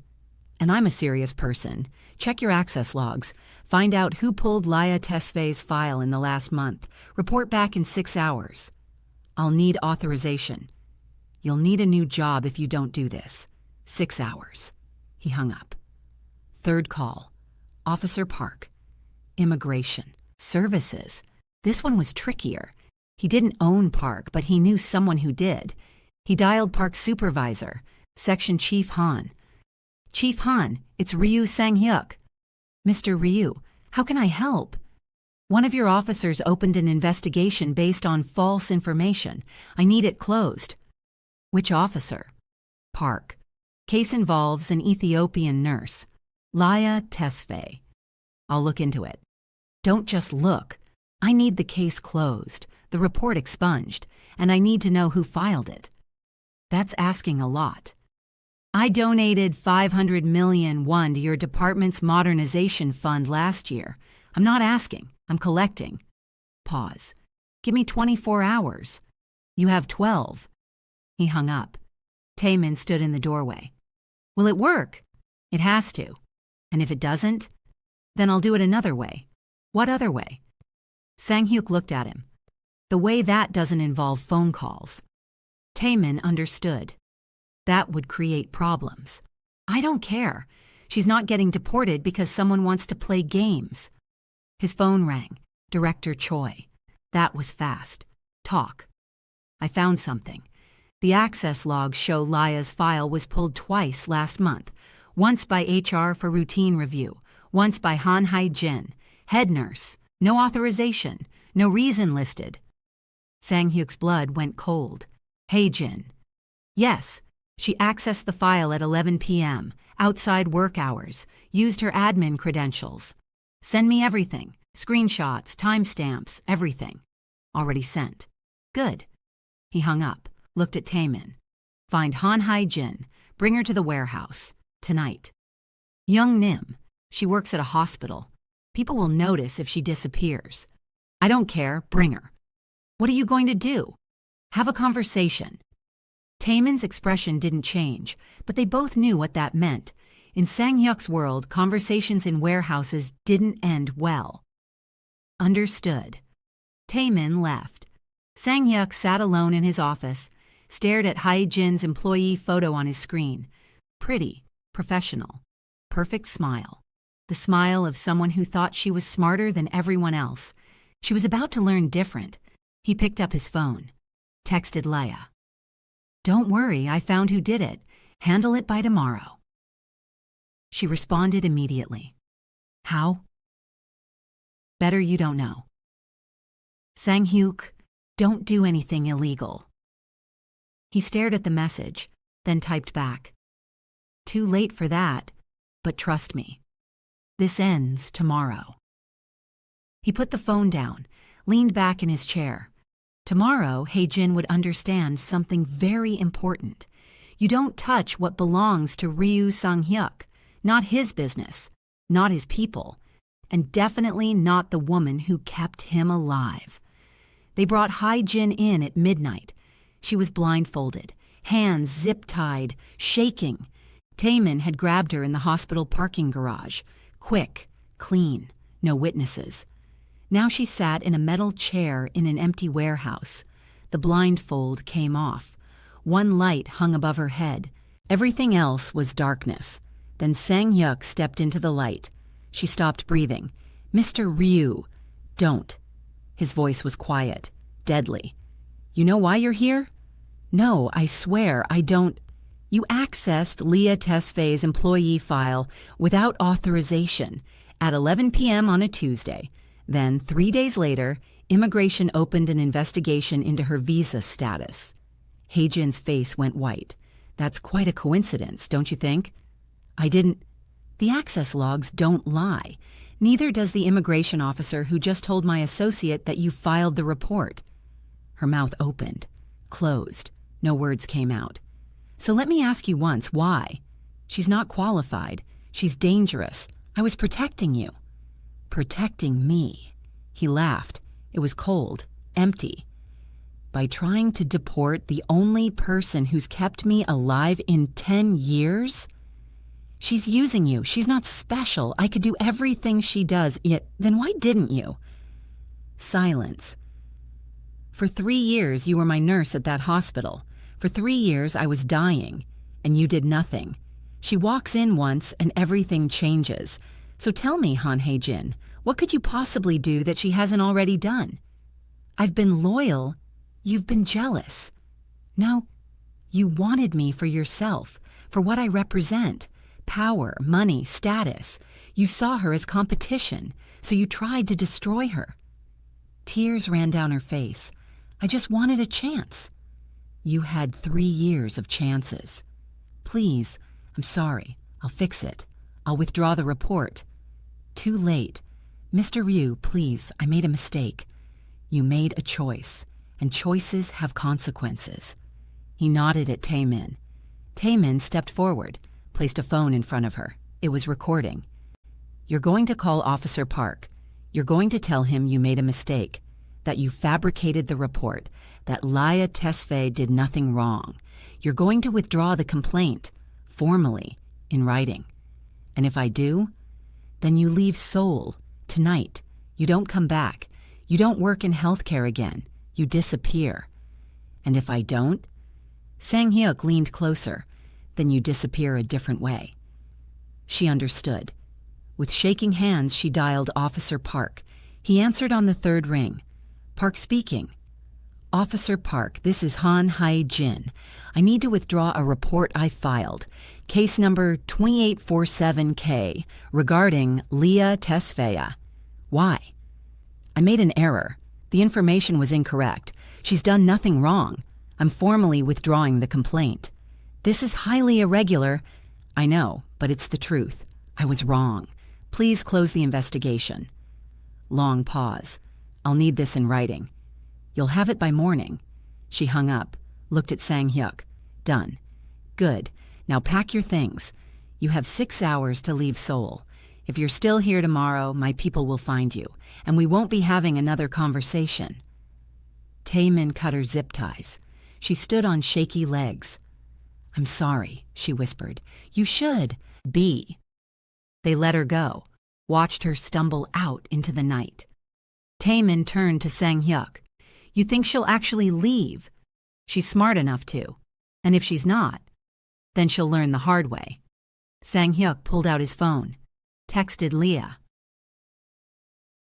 And I'm a serious person. Check your access logs. Find out who pulled Liyah Tesfaye's file in the last month. Report back in 6 hours. I'll need authorization. You'll need a new job if you don't do this. 6 hours. He hung up. Third call. Officer Park. Immigration. Services. This one was trickier. He didn't own Park, but he knew someone who did. He dialed Park's supervisor, Section Chief Han. Chief Han, it's Ryu Sang-hyuk. Mr. Ryu, how can I help? One of your officers opened an investigation based on false information. I need it closed. Which officer? Park. Case involves an Ethiopian nurse, Liyah Tesfaye. I'll look into it. Don't just look. I need the case closed, the report expunged, and I need to know who filed it. That's asking a lot. I donated 500 million won to your department's modernization fund last year. I'm not asking, I'm collecting. Pause. Give me 24 hours. You have 12. He hung up. Taemin stood in the doorway. Will it work? It has to. And if it doesn't, then I'll do it another way. What other way? Sang-hyuk looked at him. The way that doesn't involve phone calls. Taemin understood. That would create problems. I don't care. She's not getting deported because someone wants to play games. His phone rang. Director Choi. That was fast. Talk. I found something. The access logs show Liyah's file was pulled twice last month. Once by HR for routine review. Once by Hae-jin, head nurse. No authorization. No reason listed. Sang-hyuk's blood went cold. Hae-jin. Yes. She accessed the file at 11 p.m., outside work hours, used her admin credentials. Send me everything, screenshots, timestamps, everything. Already sent. Good. He hung up, looked at Taemin. Find Hae-jin, bring her to the warehouse, tonight. Young Nim, she works at a hospital. People will notice if she disappears. I don't care, bring her. What are you going to do? Have a conversation. Taemin's expression didn't change, but they both knew what that meant. In Sang-hyuk's world, conversations in warehouses didn't end well. Understood. Taemin left. Sang-hyuk sat alone in his office, stared at Hae-jin's employee photo on his screen. Pretty, professional, perfect smile. The smile of someone who thought she was smarter than everyone else. She was about to learn different. He picked up his phone. Texted Liyah. Don't worry, I found who did it. Handle it by tomorrow. She responded immediately. How? Better you don't know. Sang-hyuk, don't do anything illegal. He stared at the message, then typed back. Too late for that, but trust me. This ends tomorrow. He put the phone down, leaned back in his chair. Tomorrow, Hae-jin would understand something very important. You don't touch what belongs to Ryu Sang-hyuk, not his business, not his people, and definitely not the woman who kept him alive. They brought Hae-jin in at midnight. She was blindfolded, hands zip-tied, shaking. Taemin had grabbed her in the hospital parking garage. Quick, clean, no witnesses. Now she sat in a metal chair in an empty warehouse. The blindfold came off. One light hung above her head. Everything else was darkness. Then Sang-hyuk stepped into the light. She stopped breathing. Mr. Ryu, don't. His voice was quiet. deadly. You know why you're here? No, I swear, I don't. You accessed Liyah Tesfaye's employee file without authorization at 11 p.m. on a Tuesday. Then, 3 days later, immigration opened an investigation into her visa status. Hae-jin's face went white. That's quite a coincidence, don't you think? I didn't. The access logs don't lie. Neither does the immigration officer who just told my associate that you filed the report. Her mouth opened, closed. No words came out. So let me ask you once, why? She's not qualified. She's dangerous. I was protecting you. Protecting me. He laughed. It was cold, empty. By trying to deport the only person who's kept me alive in 10 years? She's using you. She's not special. I could do everything she does, yet then why didn't you? Silence. For 3 years, you were my nurse at that hospital. For 3 years, I was dying, and you did nothing. She walks in once, and everything changes. So tell me, Han Hae-jin, what could you possibly do that she hasn't already done? I've been loyal. You've been jealous. No, you wanted me for yourself, for what I represent. Power, money, status. You saw her as competition, so you tried to destroy her. Tears ran down her face. I just wanted a chance. You had 3 years of chances. Please, I'm sorry. I'll fix it. I'll withdraw the report. Too late. Mr. Ryu, please, I made a mistake. You made a choice, and choices have consequences. He nodded at Taemin. Taemin stepped forward, placed a phone in front of her. It was recording. You're going to call Officer Park. You're going to tell him you made a mistake, that you fabricated the report, that Liyah Tesfaye did nothing wrong. You're going to withdraw the complaint, formally, in writing. And if I do, then you leave Seoul, tonight. You don't come back. You don't work in healthcare again. You disappear. And if I don't, Sang-hyuk leaned closer. Then you disappear a different way. She understood. With shaking hands, she dialed Officer Park. He answered on the 3rd ring. Park speaking. Officer Park, this is Han Hae-jin. I need to withdraw a report I filed, case number 2847K, regarding Liyah Tesfaye. Why? I made an error. The information was incorrect. She's done nothing wrong. I'm formally withdrawing the complaint. This is highly irregular. I know, but it's the truth. I was wrong. Please close the investigation. Long pause. I'll need this in writing. You'll have it by morning. She hung up, looked at Sang-hyuk. Done. Good. Now pack your things. You have 6 hours to leave Seoul. If you're still here tomorrow, my people will find you, and we won't be having another conversation. Taemin cut her zip ties. She stood on shaky legs. I'm sorry, she whispered. You should be. They let her go, watched her stumble out into the night. Taemin turned to Sang-hyuk. You think she'll actually leave? She's smart enough to. And if she's not, then she'll learn the hard way. Sang-hyuk pulled out his phone, texted Liyah.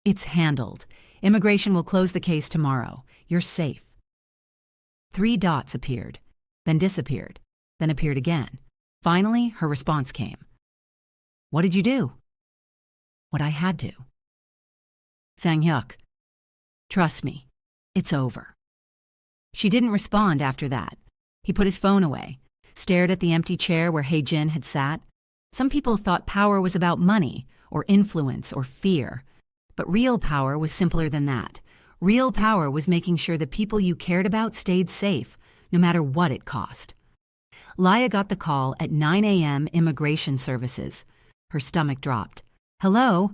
It's handled. Immigration will close the case tomorrow. You're safe. 3 dots appeared, then disappeared, then appeared again. Finally, her response came. What did you do? What I had to. Sang-hyuk, trust me, it's over. She didn't respond after that. He put his phone away, stared at the empty chair where Hae-jin had sat. Some people thought power was about money, or influence, or fear. But real power was simpler than that. Real power was making sure the people you cared about stayed safe, no matter what it cost. Liyah got the call at 9 a.m. Immigration Services. Her stomach dropped. Hello?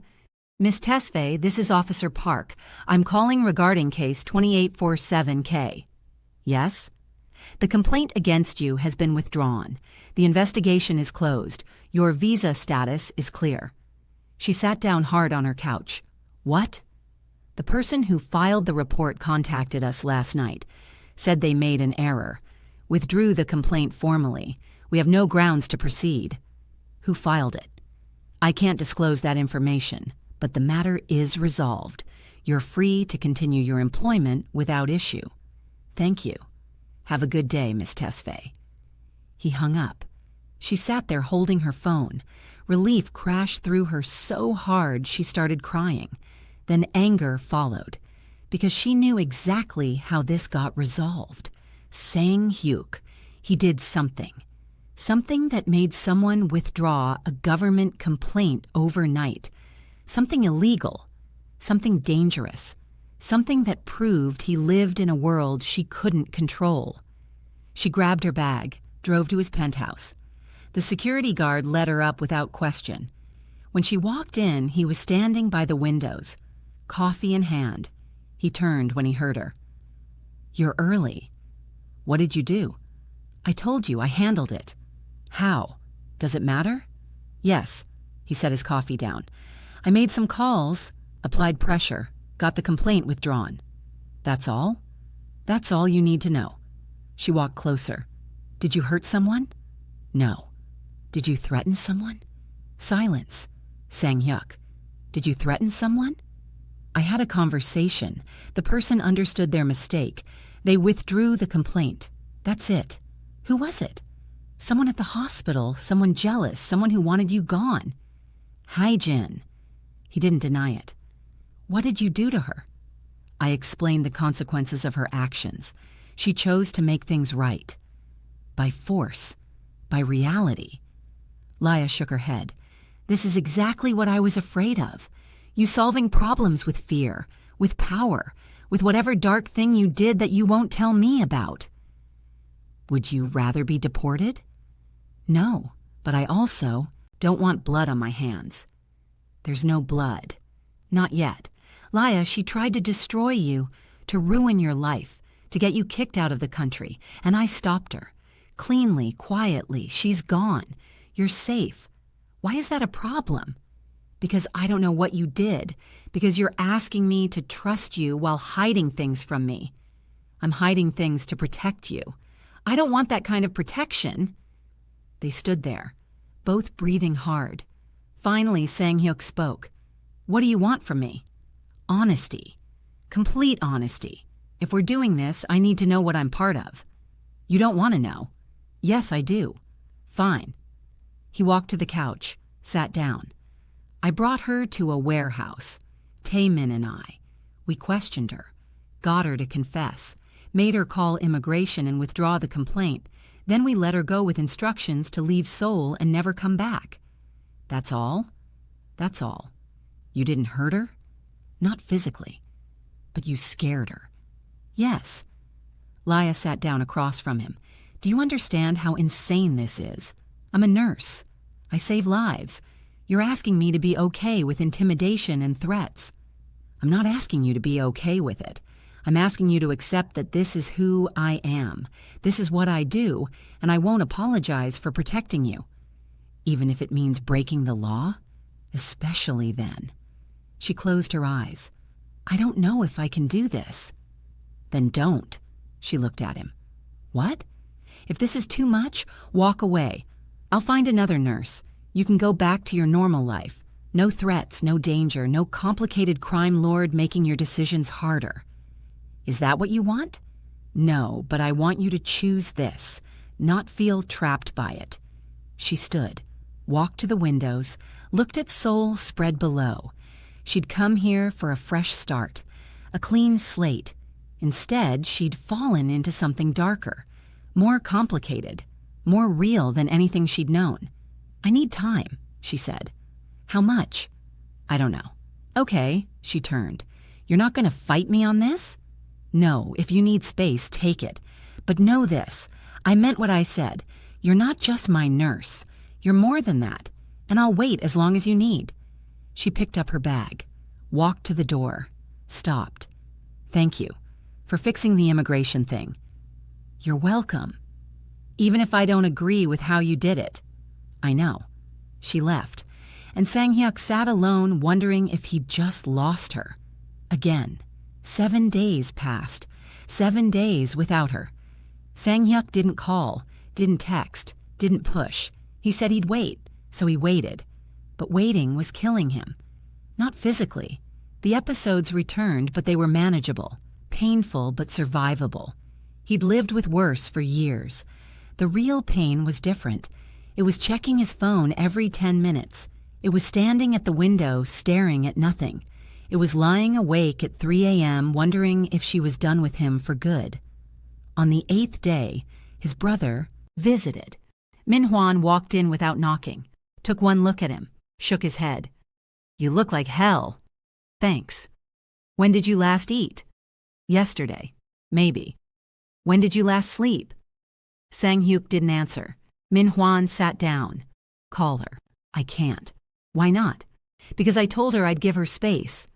Miss Tesfaye, this is Officer Park. I'm calling regarding case 2847K. Yes? The complaint against you has been withdrawn. The investigation is closed. Your visa status is clear. She sat down hard on her couch. What? The person who filed the report contacted us last night, said they made an error, withdrew the complaint formally. We have no grounds to proceed. Who filed it? I can't disclose that information, but the matter is resolved. You're free to continue your employment without issue. Thank you. Have a good day, Miss Tesfaye." He hung up. She sat there holding her phone. Relief crashed through her so hard she started crying. Then anger followed, because she knew exactly how this got resolved. Sang-hyuk. He did something. Something that made someone withdraw a government complaint overnight. Something illegal. Something dangerous. Something that proved he lived in a world she couldn't control. She grabbed her bag, drove to his penthouse. The security guard let her up without question. When she walked in, he was standing by the windows, coffee in hand. He turned when he heard her. "You're early. What did you do?" "I told you, I handled it." "How? Does it matter?" "Yes." He set his coffee down. "I made some calls, applied pressure, got the complaint withdrawn." "That's all?" "That's all you need to know." She walked closer. "Did you hurt someone?" "No." "Did you threaten someone?" Silence. Sang-hyuk. "Did you threaten someone?" "I had a conversation. The person understood their mistake. They withdrew the complaint. That's it." "Who was it?" "Someone at the hospital, someone jealous, someone who wanted you gone." "Hae-jin." He didn't deny it. "What did you do to her?" I explained the consequences of her actions. She chose to make things right. By force. By reality. Liyah shook her head. "This is exactly what I was afraid of. You solving problems with fear, with power, with whatever dark thing you did that you won't tell me about." "Would you rather be deported?" "No, but I also don't want blood on my hands." "There's no blood. Not yet. Liyah, she tried to destroy you, to ruin your life, to get you kicked out of the country, and I stopped her. Cleanly, quietly, she's gone. You're safe. Why is that a problem? Because I don't know what you did, because you're asking me to trust you while hiding things from me. I'm hiding things to protect you. I don't want that kind of protection." They stood there, both breathing hard. Finally, Sang-hyuk spoke. "What do you want from me?" "Honesty. Complete honesty. If we're doing this, I need to know what I'm part of." "You don't want to know." "Yes, I do." "Fine." He walked to the couch, sat down. "I brought her to a warehouse. Taemin and I. We questioned her, got her to confess, made her call immigration and withdraw the complaint. Then we let her go with instructions to leave Seoul and never come back." "That's all?" "That's all." "You didn't hurt her?" "Not physically." "But you scared her." "Yes." Liyah sat down across from him. "Do you understand how insane this is? I'm a nurse. I save lives. You're asking me to be okay with intimidation and threats." "I'm not asking you to be okay with it. I'm asking you to accept that this is who I am. This is what I do, and I won't apologize for protecting you. Even if it means breaking the law? Especially then." She closed her eyes. "I don't know if I can do this." "Then don't." She looked at him. "What?" "If this is too much, walk away. I'll find another nurse. You can go back to your normal life. No threats, no danger, no complicated crime lord making your decisions harder." "Is that what you want?" "No, but I want you to choose this, not feel trapped by it." She stood, walked to the windows, looked at Seoul spread below. She'd come here for a fresh start, a clean slate. Instead, she'd fallen into something darker, more complicated, more real than anything she'd known. "I need time," she said. "How much?" "I don't know." "Okay," she turned. "You're not going to fight me on this?" "No, if you need space, take it. But know this, I meant what I said. You're not just my nurse. You're more than that, and I'll wait as long as you need." She picked up her bag, walked to the door, stopped. "Thank you for fixing the immigration thing." "You're welcome." "Even if I don't agree with how you did it." "I know." She left, and Sang-hyuk sat alone wondering if he'd just lost her. Again. 7 days passed. 7 days without her. Sang-hyuk didn't call, didn't text, didn't push. He said he'd wait, so he waited. But waiting was killing him. Not physically. The episodes returned, but they were manageable, painful but survivable. He'd lived with worse for years. The real pain was different. It was checking his phone every 10 minutes. It was standing at the window, staring at nothing. It was lying awake at 3 a.m., wondering if she was done with him for good. On the 8th day, his brother visited. Min-hwan walked in without knocking, took one look at him, shook his head. "You look like hell." "Thanks." "When did you last eat?" "Yesterday. Maybe." "When did you last sleep?" Sang-hyuk didn't answer. Min-hwan sat down. "Call her." "I can't." "Why not?" "Because I told her I'd give her space.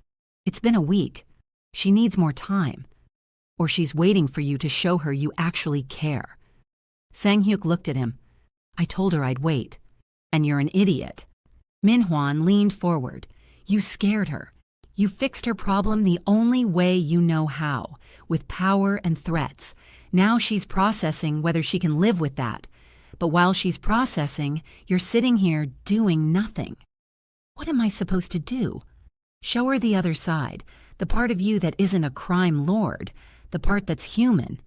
It's been a week. She needs more time. Or she's waiting for you to show her you actually care." Sang-hyuk looked at him. "I told her I'd wait." "And you're an idiot." Min-hwan leaned forward. "You scared her. You fixed her problem the only way you know how, with power and threats. Now she's processing whether she can live with that. But while she's processing, you're sitting here doing nothing. What am I supposed to do? Show her the other side, the part of you that isn't a crime lord, the part that's human.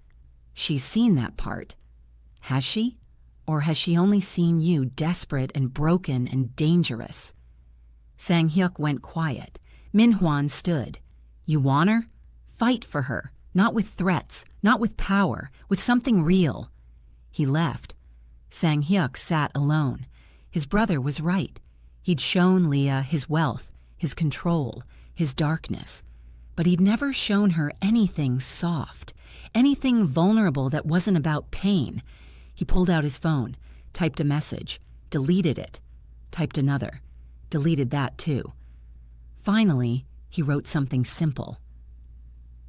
She's seen that part. Has she? Or has she only seen you desperate and broken and dangerous?" Sang-hyuk went quiet. Min-hwan stood. "You want her? Fight for her, not with threats, not with power, with something real." He left. Sang-hyuk sat alone. His brother was right. He'd shown Liyah his wealth, his control, his darkness. But he'd never shown her anything soft, anything vulnerable that wasn't about pain. He pulled out his phone, typed a message, deleted it, typed another, deleted that too. Finally, he wrote something simple.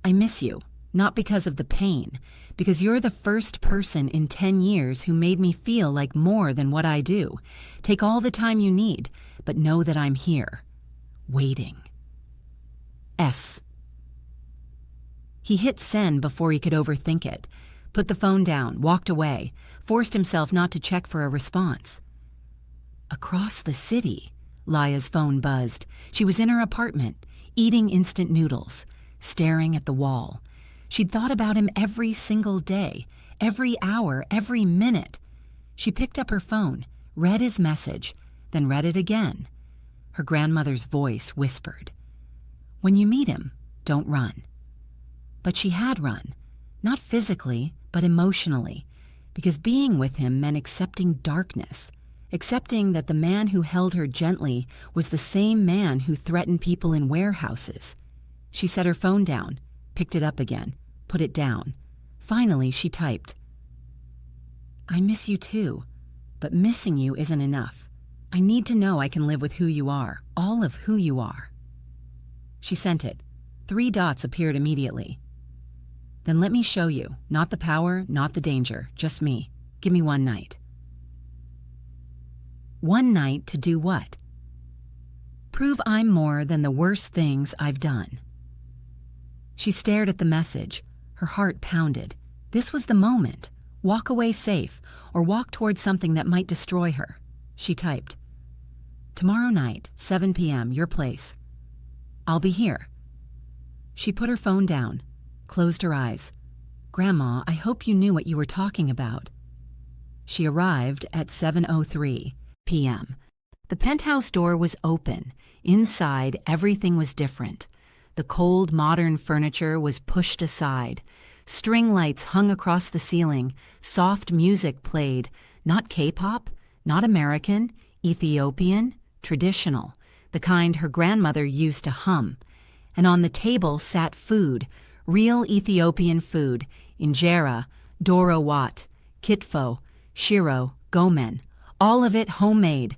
"I miss you, not because of the pain, because you're the first person in 10 years who made me feel like more than what I do. Take all the time you need, but know that I'm here, waiting. S." He hit send before he could overthink it, put the phone down, walked away, forced himself not to check for a response. Across the city, Liyah's phone buzzed. She was in her apartment, eating instant noodles, staring at the wall. She'd thought about him every single day, every hour, every minute. She picked up her phone, read his message, then read it again. Her grandmother's voice whispered, "When you meet him, don't run." But she had run, not physically, but emotionally, because being with him meant accepting darkness, accepting that the man who held her gently was the same man who threatened people in warehouses. She set her phone down, picked it up again, put it down. Finally, she typed, "I miss you too, but missing you isn't enough. I need to know I can live with who you are, all of who you are." She sent it. 3 dots appeared immediately. "Then let me show you, not the power, not the danger, just me. Give me one night." One night to do what? Prove I'm more than the worst things I've done. She stared at the message. Her heart pounded. This was the moment. Walk away safe, or walk towards something that might destroy her. She typed, "Tomorrow night, 7 p.m., your place. I'll be here." She put her phone down, closed her eyes. "Grandma, I hope you knew what you were talking about." She arrived at 7:03 p.m. The penthouse door was open. Inside, everything was different. The cold, modern furniture was pushed aside. String lights hung across the ceiling. Soft music played. Not K-pop, not American, Ethiopian, traditional, the kind her grandmother used to hum. And on the table sat food, real Ethiopian food, injera, doro wat, kitfo, shiro, gomen, all of it homemade.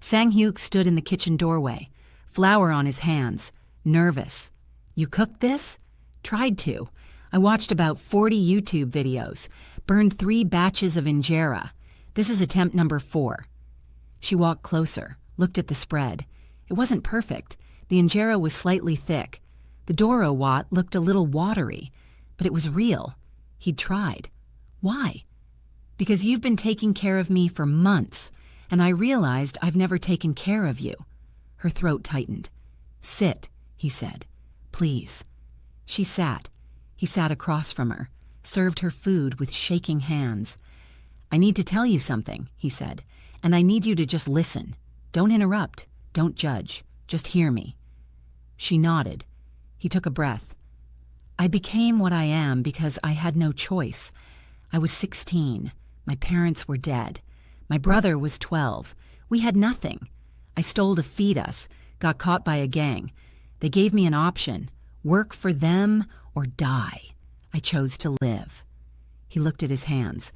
Sang-hyuk stood in the kitchen doorway, flour on his hands, nervous. "You cooked this?" "Tried to. I watched about 40 YouTube videos, burned 3 batches of injera. This is attempt number 4. She walked closer, looked at the spread. It wasn't perfect. The injera was slightly thick. The doro wat looked a little watery, but it was real. He'd tried. Why? "Because you've been taking care of me for months, and I realized I've never taken care of you." Her throat tightened. "Sit," he said. Please." She sat. He sat across from her, served her food with shaking hands. "I need to tell you something," he said, "and I need you to just listen. Don't interrupt. Don't judge. Just hear me." She nodded. He took a breath. "I became what I am because I had no choice. I was 16. My parents were dead. My brother was 12. We had nothing. I stole to feed us, got caught by a gang. They gave me an option: work for them or die. I chose to live." He looked at his hands.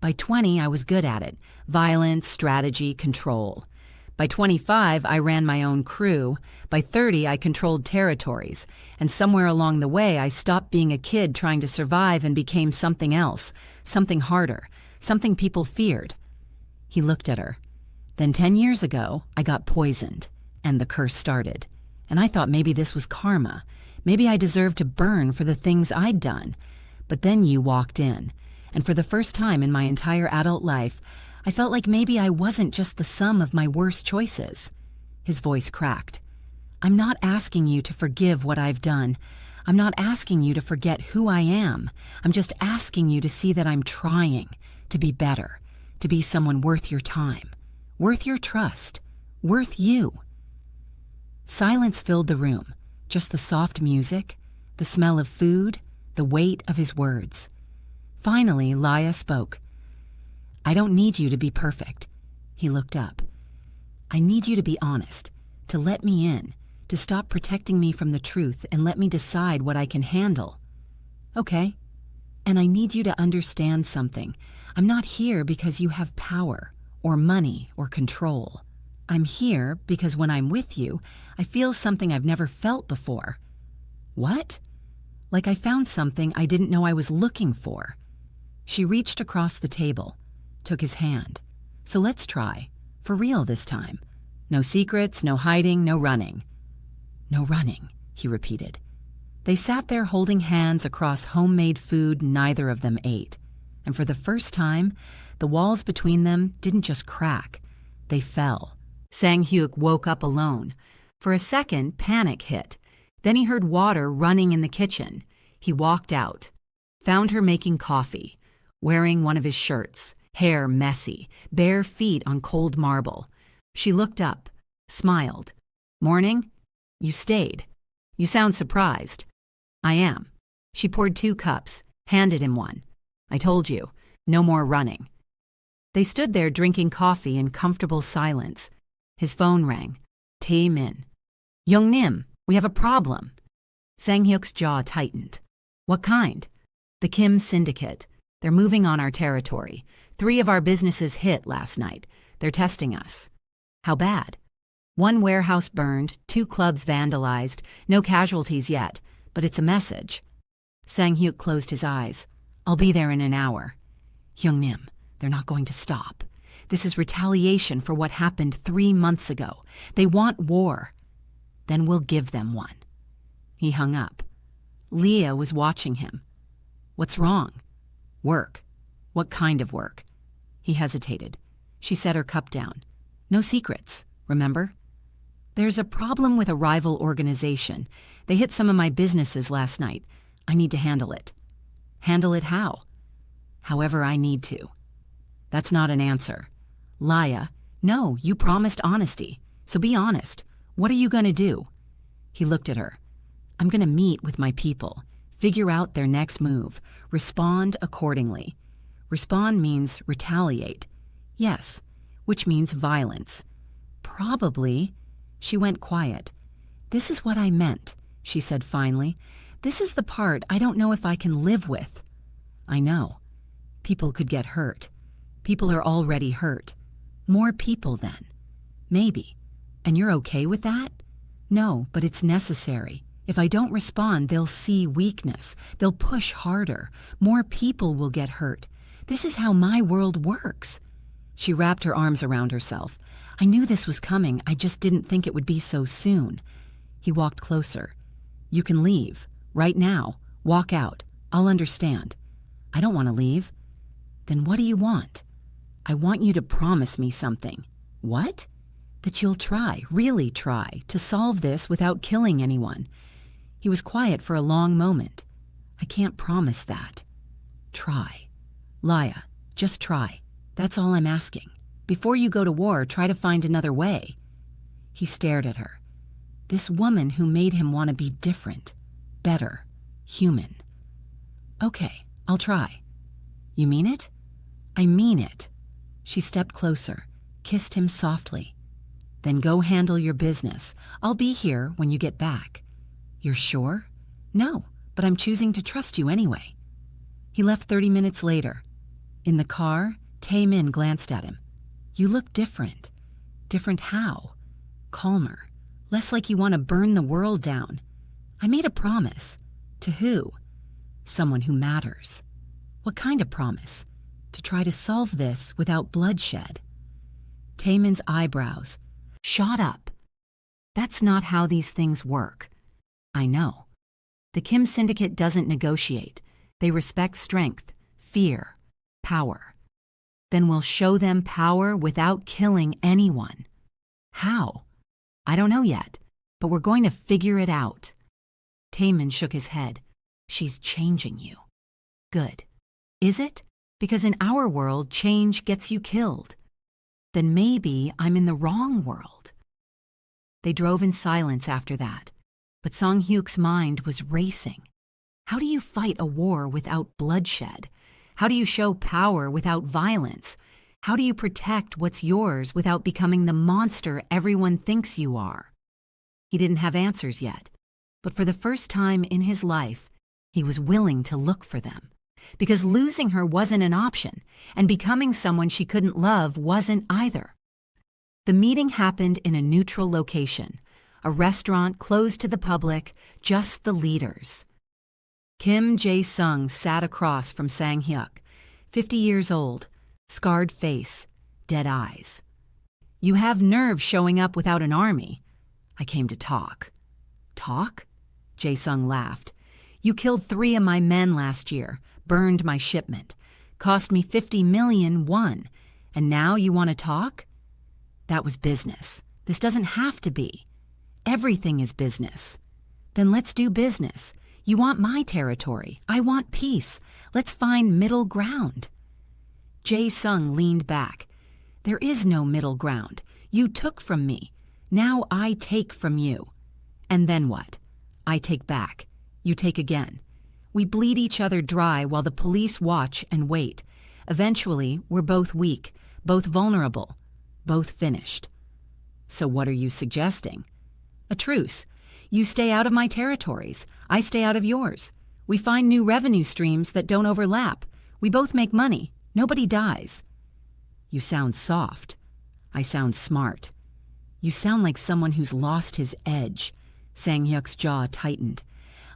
"By 20, I was good at it. Violence, strategy, control. By 25, I ran my own crew. By 30, I controlled territories. And somewhere along the way, I stopped being a kid trying to survive and became something else, something harder, something people feared." He looked at her. "Then 10 years ago, I got poisoned, and the curse started. And I thought maybe this was karma. Maybe I deserved to burn for the things I'd done. But then you walked in, and for the first time in my entire adult life, I felt like maybe I wasn't just the sum of my worst choices." His voice cracked. "I'm not asking you to forgive what I've done. I'm not asking you to forget who I am. I'm just asking you to see that I'm trying to be better, to be someone worth your time, worth your trust, worth you." Silence filled the room, just the soft music, the smell of food, the weight of his words. Finally, Liyah spoke. "I don't need you to be perfect." He looked up. "I need you to be honest, to let me in, to stop protecting me from the truth and let me decide what I can handle." "Okay. And I need you to understand something. I'm not here because you have power, or money, or control. I'm here because when I'm with you, I feel something I've never felt before." "What?" "Like I found something I didn't know I was looking for." She reached across the table, took his hand. "So let's try. For real this time. No secrets, no hiding, no running." "No running," he repeated. They sat there holding hands across homemade food neither of them ate. And for the first time, the walls between them didn't just crack. They fell. Sang-hyuk woke up alone. For a second, panic hit. Then he heard water running in the kitchen. He walked out, found her making coffee, wearing one of his shirts, hair messy, bare feet on cold marble. She looked up, smiled. "Morning? You stayed. You sound surprised." "I am." She poured 2 cups, handed him one. "I told you, no more running." They stood there drinking coffee in comfortable silence. His phone rang. Tae-min. "Young-nim, we have a problem." Sang-hyuk's jaw tightened. "What kind?" "The Kim Syndicate. They're moving on our territory. 3 of our businesses hit last night. They're testing us." "How bad?" "1 warehouse burned, 2 clubs vandalized, no casualties yet, but it's a message." Sang-hyuk closed his eyes. "I'll be there in an hour." "Young-nim, they're not going to stop. This is retaliation for what happened 3 months ago. They want war." "Then we'll give them one." He hung up. Liyah was watching him. "What's wrong?" "Work." "What kind of work?" He hesitated. She set her cup down. "No secrets, remember?" "There's a problem with a rival organization. They hit some of my businesses last night. I need to handle it." "Handle it how?" "However I need to." "That's not an answer." "Liyah, no, you promised honesty. So be honest. What are you going to do?" He looked at her. "I'm going to meet with my people, figure out their next move, respond accordingly." Respond means retaliate. Yes, which means violence. Probably. She went quiet. "This is what I meant," she said finally. "This is the part I don't know if I can live with." "I know. People could get hurt. People are already hurt. More people then. Maybe. And you're okay with that?" "No, but it's necessary. If I don't respond, they'll see weakness. They'll push harder. More people will get hurt. This is how my world works." She wrapped her arms around herself. "I knew this was coming. I just didn't think it would be so soon." He walked closer. "You can leave. Right now. Walk out. I'll understand." "I don't want to leave." "Then what do you want?" "I want you to promise me something." "What?" "That you'll try, really try, to solve this without killing anyone." He was quiet for a long moment. I can't promise that. Try. Liyah, just try. That's all I'm asking. Before you go to war, try to find another way. He stared at her. This woman who made him want to be different, better, human. Okay, I'll try. You mean it? I mean it. She stepped closer, kissed him softly. Then go handle your business. I'll be here when you get back. You're sure? No, but I'm choosing to trust you anyway. He left 30 minutes later. In the car, Tae-min glanced at him. You look different. Different how? Calmer. Less like you want to burn the world down. I made a promise. To who? Someone who matters. What kind of promise? To try to solve this without bloodshed. Tae-min's eyebrows shot up. That's not how these things work. I know. The Kim Syndicate doesn't negotiate. They respect strength, fear, power. Then we'll show them power without killing anyone. How? I don't know yet, but we're going to figure it out. Tae-min shook his head. She's changing you. Good. Is it? Because in our world, change gets you killed. Then maybe I'm in the wrong world. They drove in silence after that, but Sang-hyuk's mind was racing. How do you fight a war without bloodshed? How do you show power without violence? How do you protect what's yours without becoming the monster everyone thinks you are? He didn't have answers yet, but for the first time in his life, he was willing to look for them. Because losing her wasn't an option, and becoming someone she couldn't love wasn't either. The meeting happened in a neutral location, a restaurant closed to the public, just the leaders. Kim Jae-sung sat across from Sang-hyuk, 50 years old, scarred face, dead eyes. You have nerve showing up without an army. I came to talk. Talk? Jae-sung laughed. You killed 3 of my men last year, burned my shipment, cost me 50 million won, and now you want to talk? That was business. This doesn't have to be. Everything is business. Then let's do business. You want my territory. I want peace. Let's find middle ground. Jae-sung leaned back. There is no middle ground. You took from me. Now I take from you. And then what? I take back. You take again. We bleed each other dry while the police watch and wait. Eventually, we're both weak, both vulnerable, both finished. So what are you suggesting? A truce. You stay out of my territories. I stay out of yours. We find new revenue streams that don't overlap. We both make money. Nobody dies. You sound soft. I sound smart. You sound like someone who's lost his edge. Sang-hyuk's jaw tightened.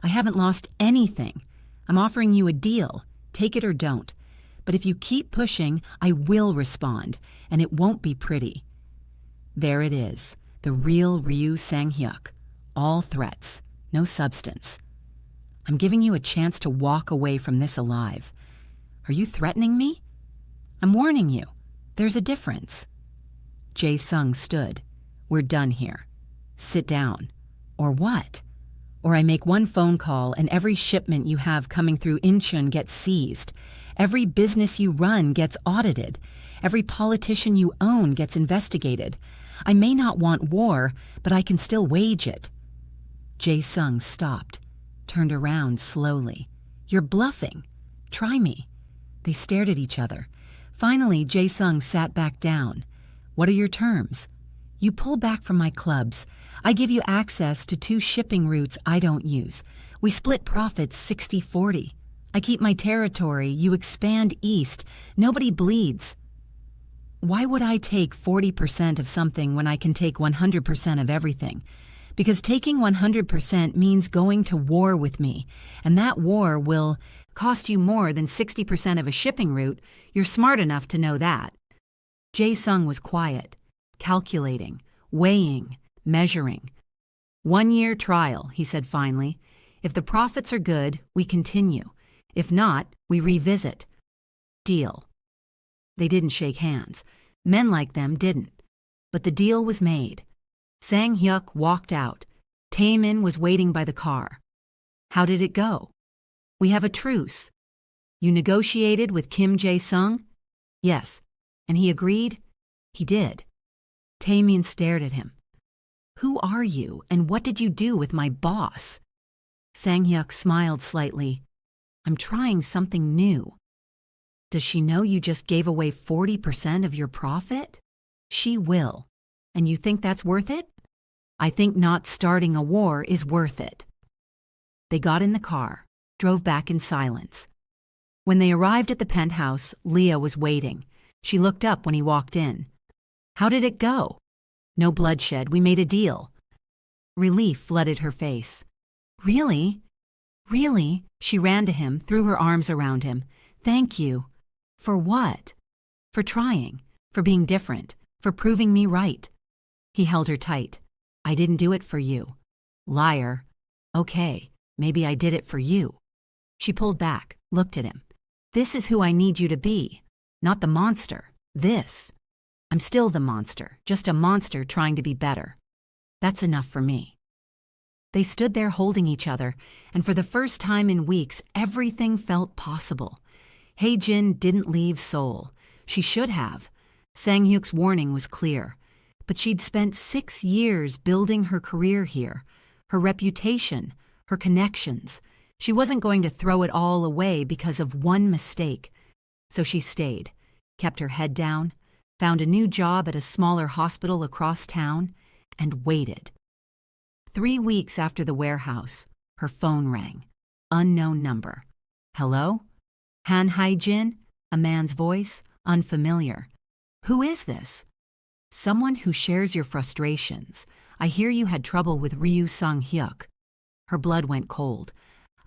I haven't lost anything. I'm offering you a deal. Take it or don't. But if you keep pushing, I will respond, and it won't be pretty. There it is, the real Ryu Sang-hyuk. All threats, no substance. I'm giving you a chance to walk away from this alive. Are you threatening me? I'm warning you. There's a difference. Jae-sung stood. We're done here. Sit down. Or what? Or I make one phone call and every shipment you have coming through Incheon gets seized. Every business you run gets audited. Every politician you own gets investigated. I may not want war, but I can still wage it. Jae-sung stopped, turned around slowly. You're bluffing. Try me. They stared at each other. Finally, Jae-sung sat back down. What are your terms? You pull back from my clubs. I give you access to 2 shipping routes I don't use. We split profits 60-40. I keep my territory, you expand east. Nobody bleeds. Why would I take 40% of something when I can take 100% of everything? Because taking 100% means going to war with me, and that war will cost you more than 60% of a shipping route. You're smart enough to know that. Jae-sung was quiet, calculating, weighing, measuring. 1-year trial, he said finally. If the profits are good, we continue. If not, we revisit. Deal. They didn't shake hands. Men like them didn't. But the deal was made. Sang-hyuk walked out. Tae-min was waiting by the car. How did it go? We have a truce. You negotiated with Kim Jae-sung? Yes. And he agreed? He did. Taemin stared at him. Who are you, and what did you do with my boss? Sang-hyuk smiled slightly. I'm trying something new. Does she know you just gave away 40% of your profit? She will. And you think that's worth it? I think not starting a war is worth it. They got in the car, drove back in silence. When they arrived at the penthouse, Liyah was waiting. She looked up when he walked in. How did it go? No bloodshed, we made a deal. Relief flooded her face. Really? Really? She ran to him, threw her arms around him. Thank you. For what? For trying, for being different, for proving me right. He held her tight. I didn't do it for you. Liar. Okay, maybe I did it for you. She pulled back, looked at him. This is who I need you to be, not the monster. This. I'm still the monster, just a monster trying to be better. That's enough for me. They stood there holding each other, and for the first time in weeks, everything felt possible. Hae-jin didn't leave Seoul. She should have. Sang-hyuk's warning was clear. But she'd spent 6 years building her career here, her reputation, her connections. She wasn't going to throw it all away because of one mistake. So she stayed, kept her head down, found a new job at a smaller hospital across town, and waited. 3 weeks after the warehouse, her phone rang. Unknown number. Hello? Hae-jin? A man's voice, unfamiliar. Who is this? Someone who shares your frustrations. I hear you had trouble with Sang-hyuk. Her blood went cold.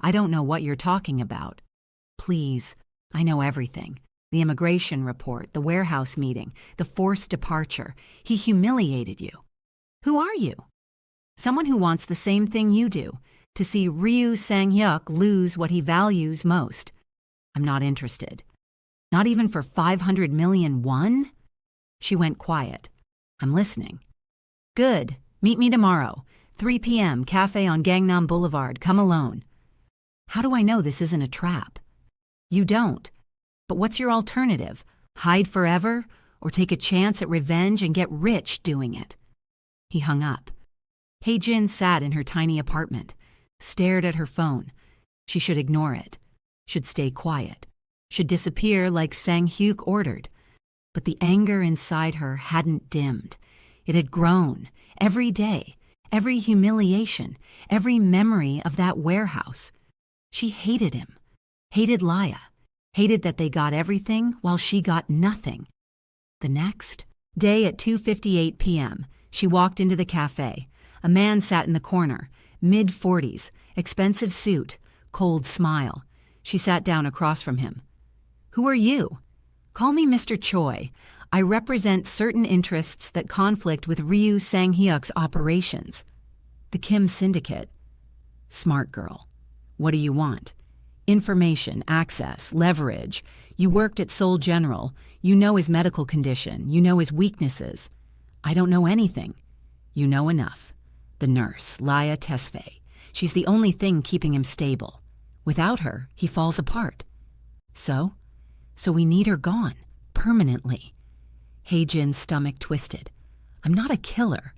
I don't know what you're talking about. Please, I know everything. The immigration report, the warehouse meeting, the forced departure. He humiliated you. Who are you? Someone who wants the same thing you do, to see Sang-hyuk lose what he values most. I'm not interested. Not even for 500 million won? She went quiet. I'm listening. Good. Meet me tomorrow. 3 p.m. Cafe on Gangnam Boulevard. Come alone. How do I know this isn't a trap? You don't. But what's your alternative? Hide forever? Or take a chance at revenge and get rich doing it? He hung up. Hae-jin sat in her tiny apartment, stared at her phone. She should ignore it, should stay quiet, should disappear like Sang-hyuk ordered. But the anger inside her hadn't dimmed. It had grown every day, every humiliation, every memory of that warehouse. She hated him, hated Liyah, hated that they got everything while she got nothing. The next day at 2:58 p.m., she walked into the cafe. A man sat in the corner, mid-40s, expensive suit, cold smile. She sat down across from him. Who are you? Call me Mr. Choi. I represent certain interests that conflict with Sang-hyuk's operations. The Kim Syndicate. Smart girl. What do you want? Information, access, leverage. You worked at Seoul General. You know his medical condition. You know his weaknesses. I don't know anything. You know enough. The nurse, Liyah Tesfaye. She's the only thing keeping him stable. Without her, he falls apart. So we need her gone, permanently. Hae-jin's stomach twisted. I'm not a killer.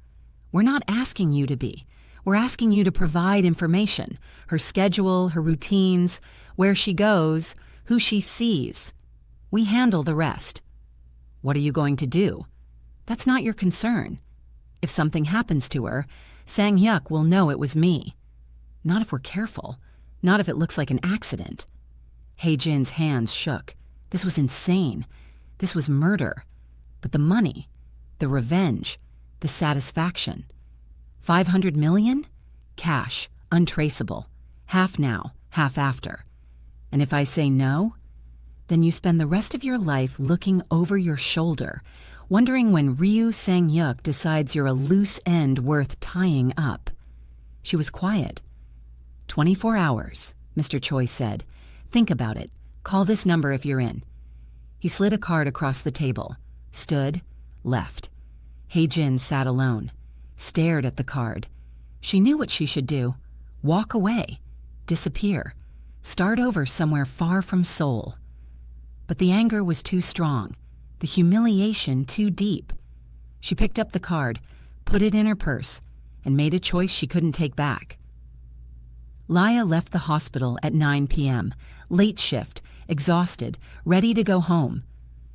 We're not asking you to be. We're asking you to provide information, her schedule, her routines, where she goes, who she sees. We handle the rest. What are you going to do? That's not your concern. If something happens to her, Sang-hyuk will know it was me. Not if we're careful. Not if it looks like an accident. Hae-jin's hands shook. This was insane. This was murder. But the money, the revenge, the satisfaction. 500 million? Cash, untraceable. Half now, half after. And if I say no, then you spend the rest of your life looking over your shoulder, wondering when Sang-hyuk decides you're a loose end worth tying up. She was quiet. 24 hours, Mr. Choi said. Think about it. Call this number if you're in. He slid a card across the table, stood, left. Hae-jin sat alone, stared at the card. She knew what she should do. Walk away. disappear, start over somewhere far from Seoul. But the anger was too strong, the humiliation too deep. She picked up the card, put it in her purse, and made a choice she couldn't take back. Liyah left the hospital at 9 p.m., late shift, exhausted, ready to go home.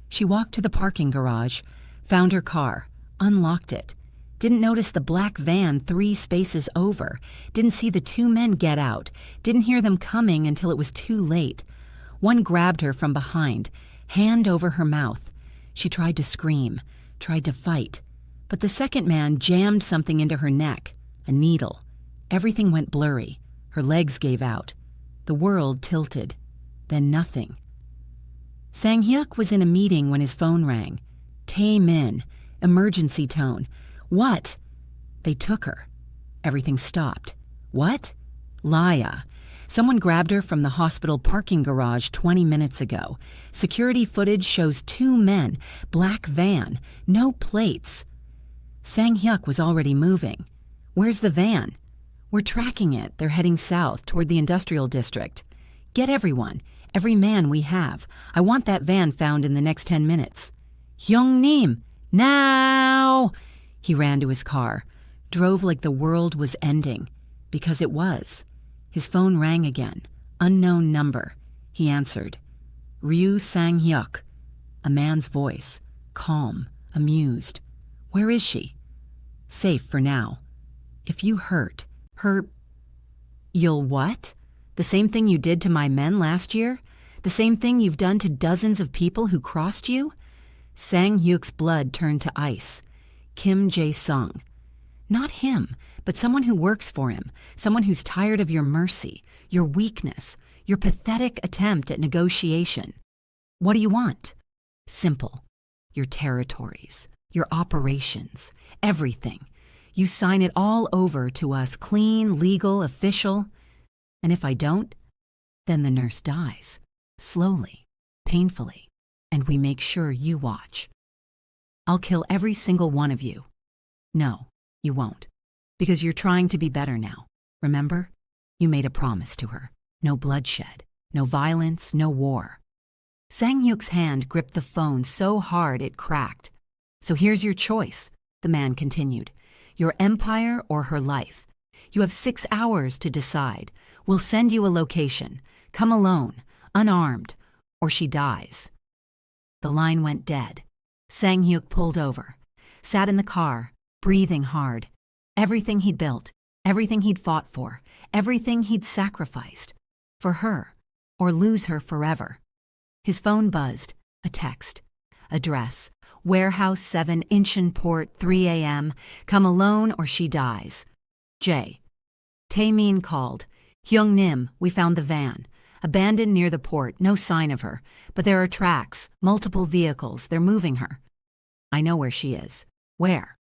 She walked to the parking garage, found her car, unlocked it, didn't notice the black van 3 spaces over, didn't see the 2 men get out, didn't hear them coming until it was too late. One grabbed her from behind, hand over her mouth. She tried to scream, tried to fight, but the second man jammed something into her neck, a needle. Everything went blurry. Her legs gave out. The world tilted. Then nothing. Sang-hyuk was in a meeting when his phone rang. Tae-min, emergency tone. What? They took her. Everything stopped. What? Liyah. Someone grabbed her from the hospital parking garage 20 minutes ago. Security footage shows 2 men, black van, no plates. Sang-hyuk was already moving. Where's the van? We're tracking it. They're heading south toward the industrial district. Get everyone, every man we have. I want that van found in the next 10 minutes. Hyung-nim, now! He ran to his car, drove like the world was ending, because it was. His phone rang again. Unknown number. He answered. Ryu Sang-hyuk. A man's voice, calm, amused. Where is she? Safe for now. If you hurt her... You'll what? The same thing you did to my men last year? The same thing you've done to dozens of people who crossed you? Sang-hyuk's blood turned to ice. Kim Jae-sung. Not him, but someone who works for him, someone who's tired of your mercy, your weakness, your pathetic attempt at negotiation. What do you want? Simple. Your territories, your operations, everything. You sign it all over to us, clean, legal, official. And if I don't, then the nurse dies, slowly, painfully, and we make sure you watch. I'll kill every single one of you. No, you won't, because you're trying to be better now. Remember? You made a promise to her. No bloodshed, no violence, no war. Sang-hyuk's hand gripped the phone so hard it cracked. So here's your choice, the man continued. Your empire or her life. You have 6 hours to decide. We'll send you a location. Come alone, unarmed, or she dies. The line went dead. Sang-hyuk pulled over, sat in the car, breathing hard. Everything he'd built, everything he'd fought for, everything he'd sacrificed. For her, or lose her forever. His phone buzzed. A text. Address. Warehouse 7, Incheonport, 3 a.m. Come alone or she dies. J. Tae-min called. Hyung-nim, we found the van. Abandoned near the port, no sign of her. But there are tracks, multiple vehicles, they're moving her. I know where she is. Where?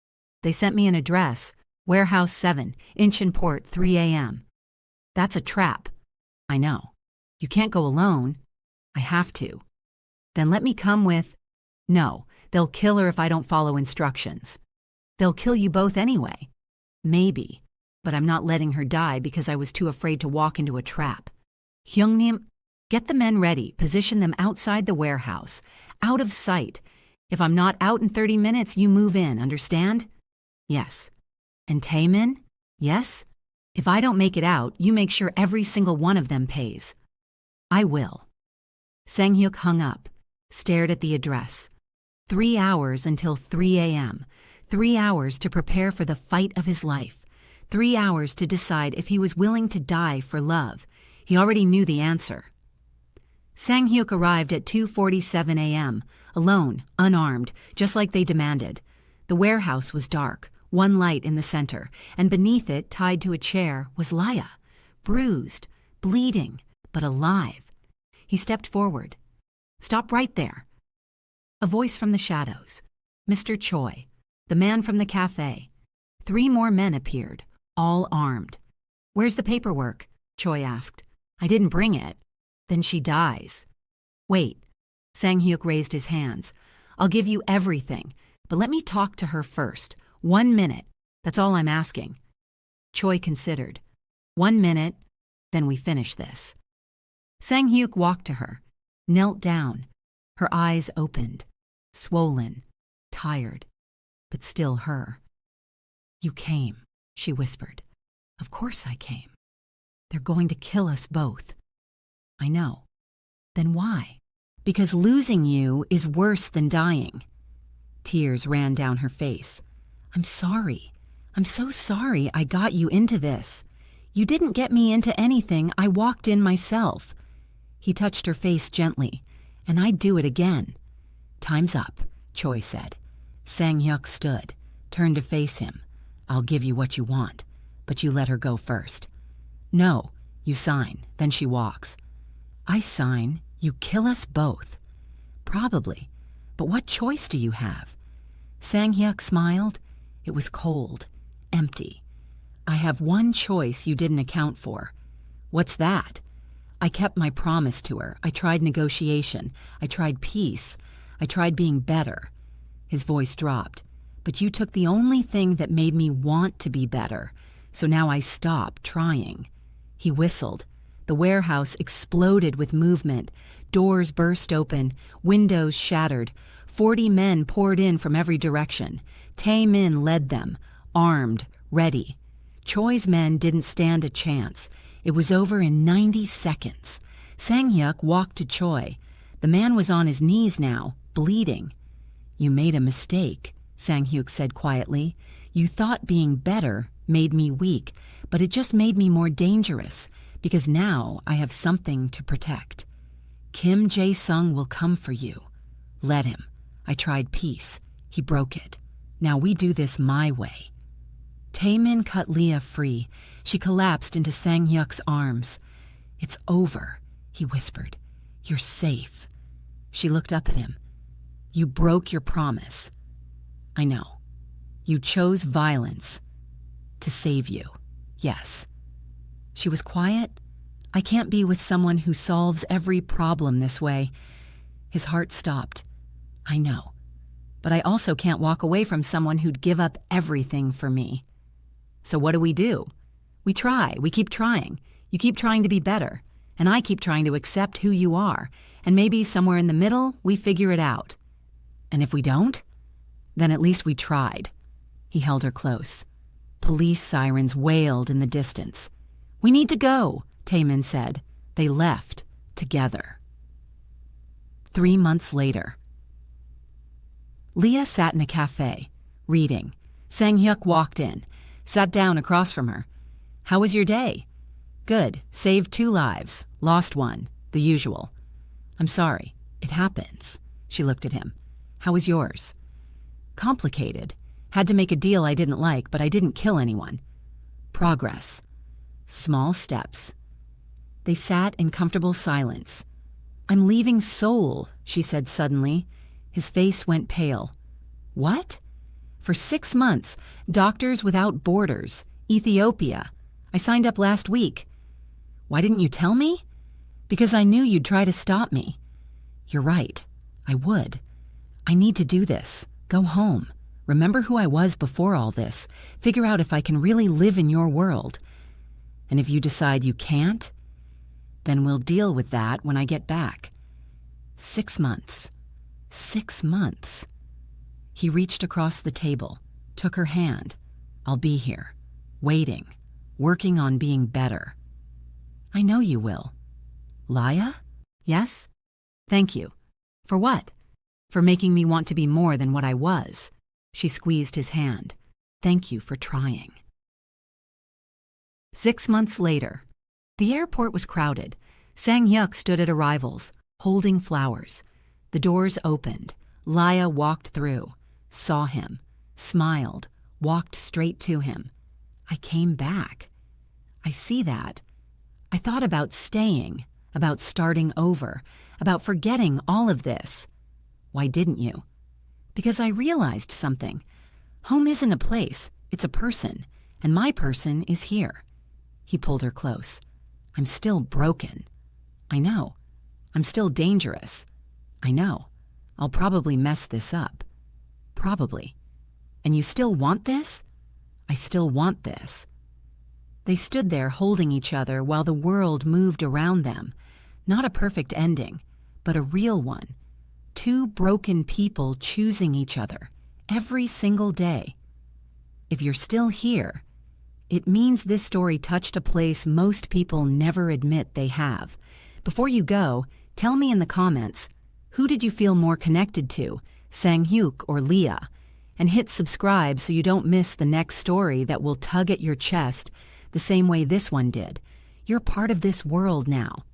They sent me an address. Warehouse 7, Incheonport, 3 a.m. That's a trap. I know. You can't go alone. I have to. Then let me come with... No, they'll kill her if I don't follow instructions. They'll kill you both anyway. Maybe, but I'm not letting her die because I was too afraid to walk into a trap. Hyung-nim, get the men ready, position them outside the warehouse, out of sight. If I'm not out in 30 minutes, you move in, understand? Yes. And Tae-min? Yes? If I don't make it out, you make sure every single one of them pays. I will. Sang-hyuk hung up, stared at the address. 3 hours until 3 a.m. 3 hours to prepare for the fight of his life. 3 hours to decide if he was willing to die for love. He already knew the answer. Sang-hyuk arrived at 2:47 a.m., alone, unarmed, just like they demanded. The warehouse was dark, one light in the center, and beneath it, tied to a chair, was Liyah, bruised, bleeding, but alive. He stepped forward. Stop right there. A voice from the shadows. Mr. Choi, the man from the cafe. 3 more men appeared, all armed. Where's the paperwork? Choi asked. I didn't bring it. Then she dies. Wait. Sang-hyuk raised his hands. I'll give you everything, but let me talk to her first. 1 minute. That's all I'm asking. Choi considered. 1 minute, then we finish this." Sang-hyuk walked to her, knelt down, her eyes opened, swollen, tired, but still her. "You came," she whispered. "Of course I came. They're going to kill us both." "I know." "Then why?" "Because losing you is worse than dying." Tears ran down her face. "I'm sorry. I'm so sorry I got you into this. You didn't get me into anything. I walked in myself." He touched her face gently. "And I'd do it again." "Time's up," Choi said. Sang-hyuk stood, turned to face him. "I'll give you what you want, but you let her go first." "No, you sign, then she walks." "I sign, you kill us both." "Probably, but what choice do you have?" Sang-hyuk smiled. It was cold, empty. "I have one choice you didn't account for." "What's that?" "I kept my promise to her. I tried negotiation. I tried peace. I tried being better." His voice dropped. "But you took the only thing that made me want to be better, so now I stopped trying." He whistled. The warehouse exploded with movement. Doors burst open, windows shattered. 40 men poured in from every direction. Tae-min led them, armed, ready. Choi's men didn't stand a chance. It was over in 90 seconds. Sang-hyuk walked to Choi. The man was on his knees now, bleeding. "You made a mistake," Sang-hyuk said quietly. "You thought being better made me weak, but it just made me more dangerous, because now I have something to protect. Kim Jae-sung will come for you. Let him. I tried peace. He broke it. Now we do this my way." Tae-min cut Liyah free. She collapsed into Sang-hyuk's arms. "It's over," he whispered. "You're safe." She looked up at him. "You broke your promise." "I know. You chose violence to save you. Yes." She was quiet. "I can't be with someone who solves every problem this way." His heart stopped. "I know. But I also can't walk away from someone who'd give up everything for me." "So what do? We try. We keep trying. You keep trying to be better, and I keep trying to accept who you are, and maybe somewhere in the middle we figure it out. And if we don't, then at least we tried." He held her close. Police sirens wailed in the distance. "We need to go," Tae-min said. They left together. 3 months later. Liyah sat in a cafe, reading. Sang-hyuk walked in, sat down across from her. "How was your day?" "Good. Saved 2 lives. Lost 1. The usual." "I'm sorry. It happens." She looked at him. "How was yours?" "Complicated. Had to make a deal I didn't like, but I didn't kill anyone." "Progress. Small steps." They sat in comfortable silence. "I'm leaving Seoul," she said suddenly. His face went pale. "What?" "For 6 months. Doctors Without Borders. Ethiopia. I signed up last week." "Why didn't you tell me?" "Because I knew you'd try to stop me." "You're right. I would. I need to do this. Go home. Remember who I was before all this. Figure out if I can really live in your world. And if you decide you can't, then we'll deal with that when I get back." 6 months. 6 months. He reached across the table, took her hand. "I'll be here, waiting, working on being better." "I know you will." "Liyah?" "Yes?" "Thank you." "For what?" "For making me want to be more than what I was." She squeezed his hand. "Thank you for trying." 6 months later. The airport was crowded. Sang-hyuk stood at arrivals, holding flowers. The doors opened. Liyah walked through, saw him, smiled, walked straight to him. "I came back. I see that. I thought about staying, about starting over, about forgetting all of this." "Why didn't you?" "Because I realized something. Home isn't a place, it's a person, and my person is here." He pulled her close. "I'm still broken." "I know. I'm still dangerous." "I know. I'll probably mess this up." "Probably. And you still want this?" "I still want this." They stood there holding each other while the world moved around them. Not a perfect ending, but a real one. Two broken people choosing each other every single day. If you're still here, it means this story touched a place most people never admit they have. Before you go, tell me in the comments, who did you feel more connected to, Sang-hyuk or Liyah? And hit subscribe so you don't miss the next story that will tug at your chest the same way this one did. You're part of this world now.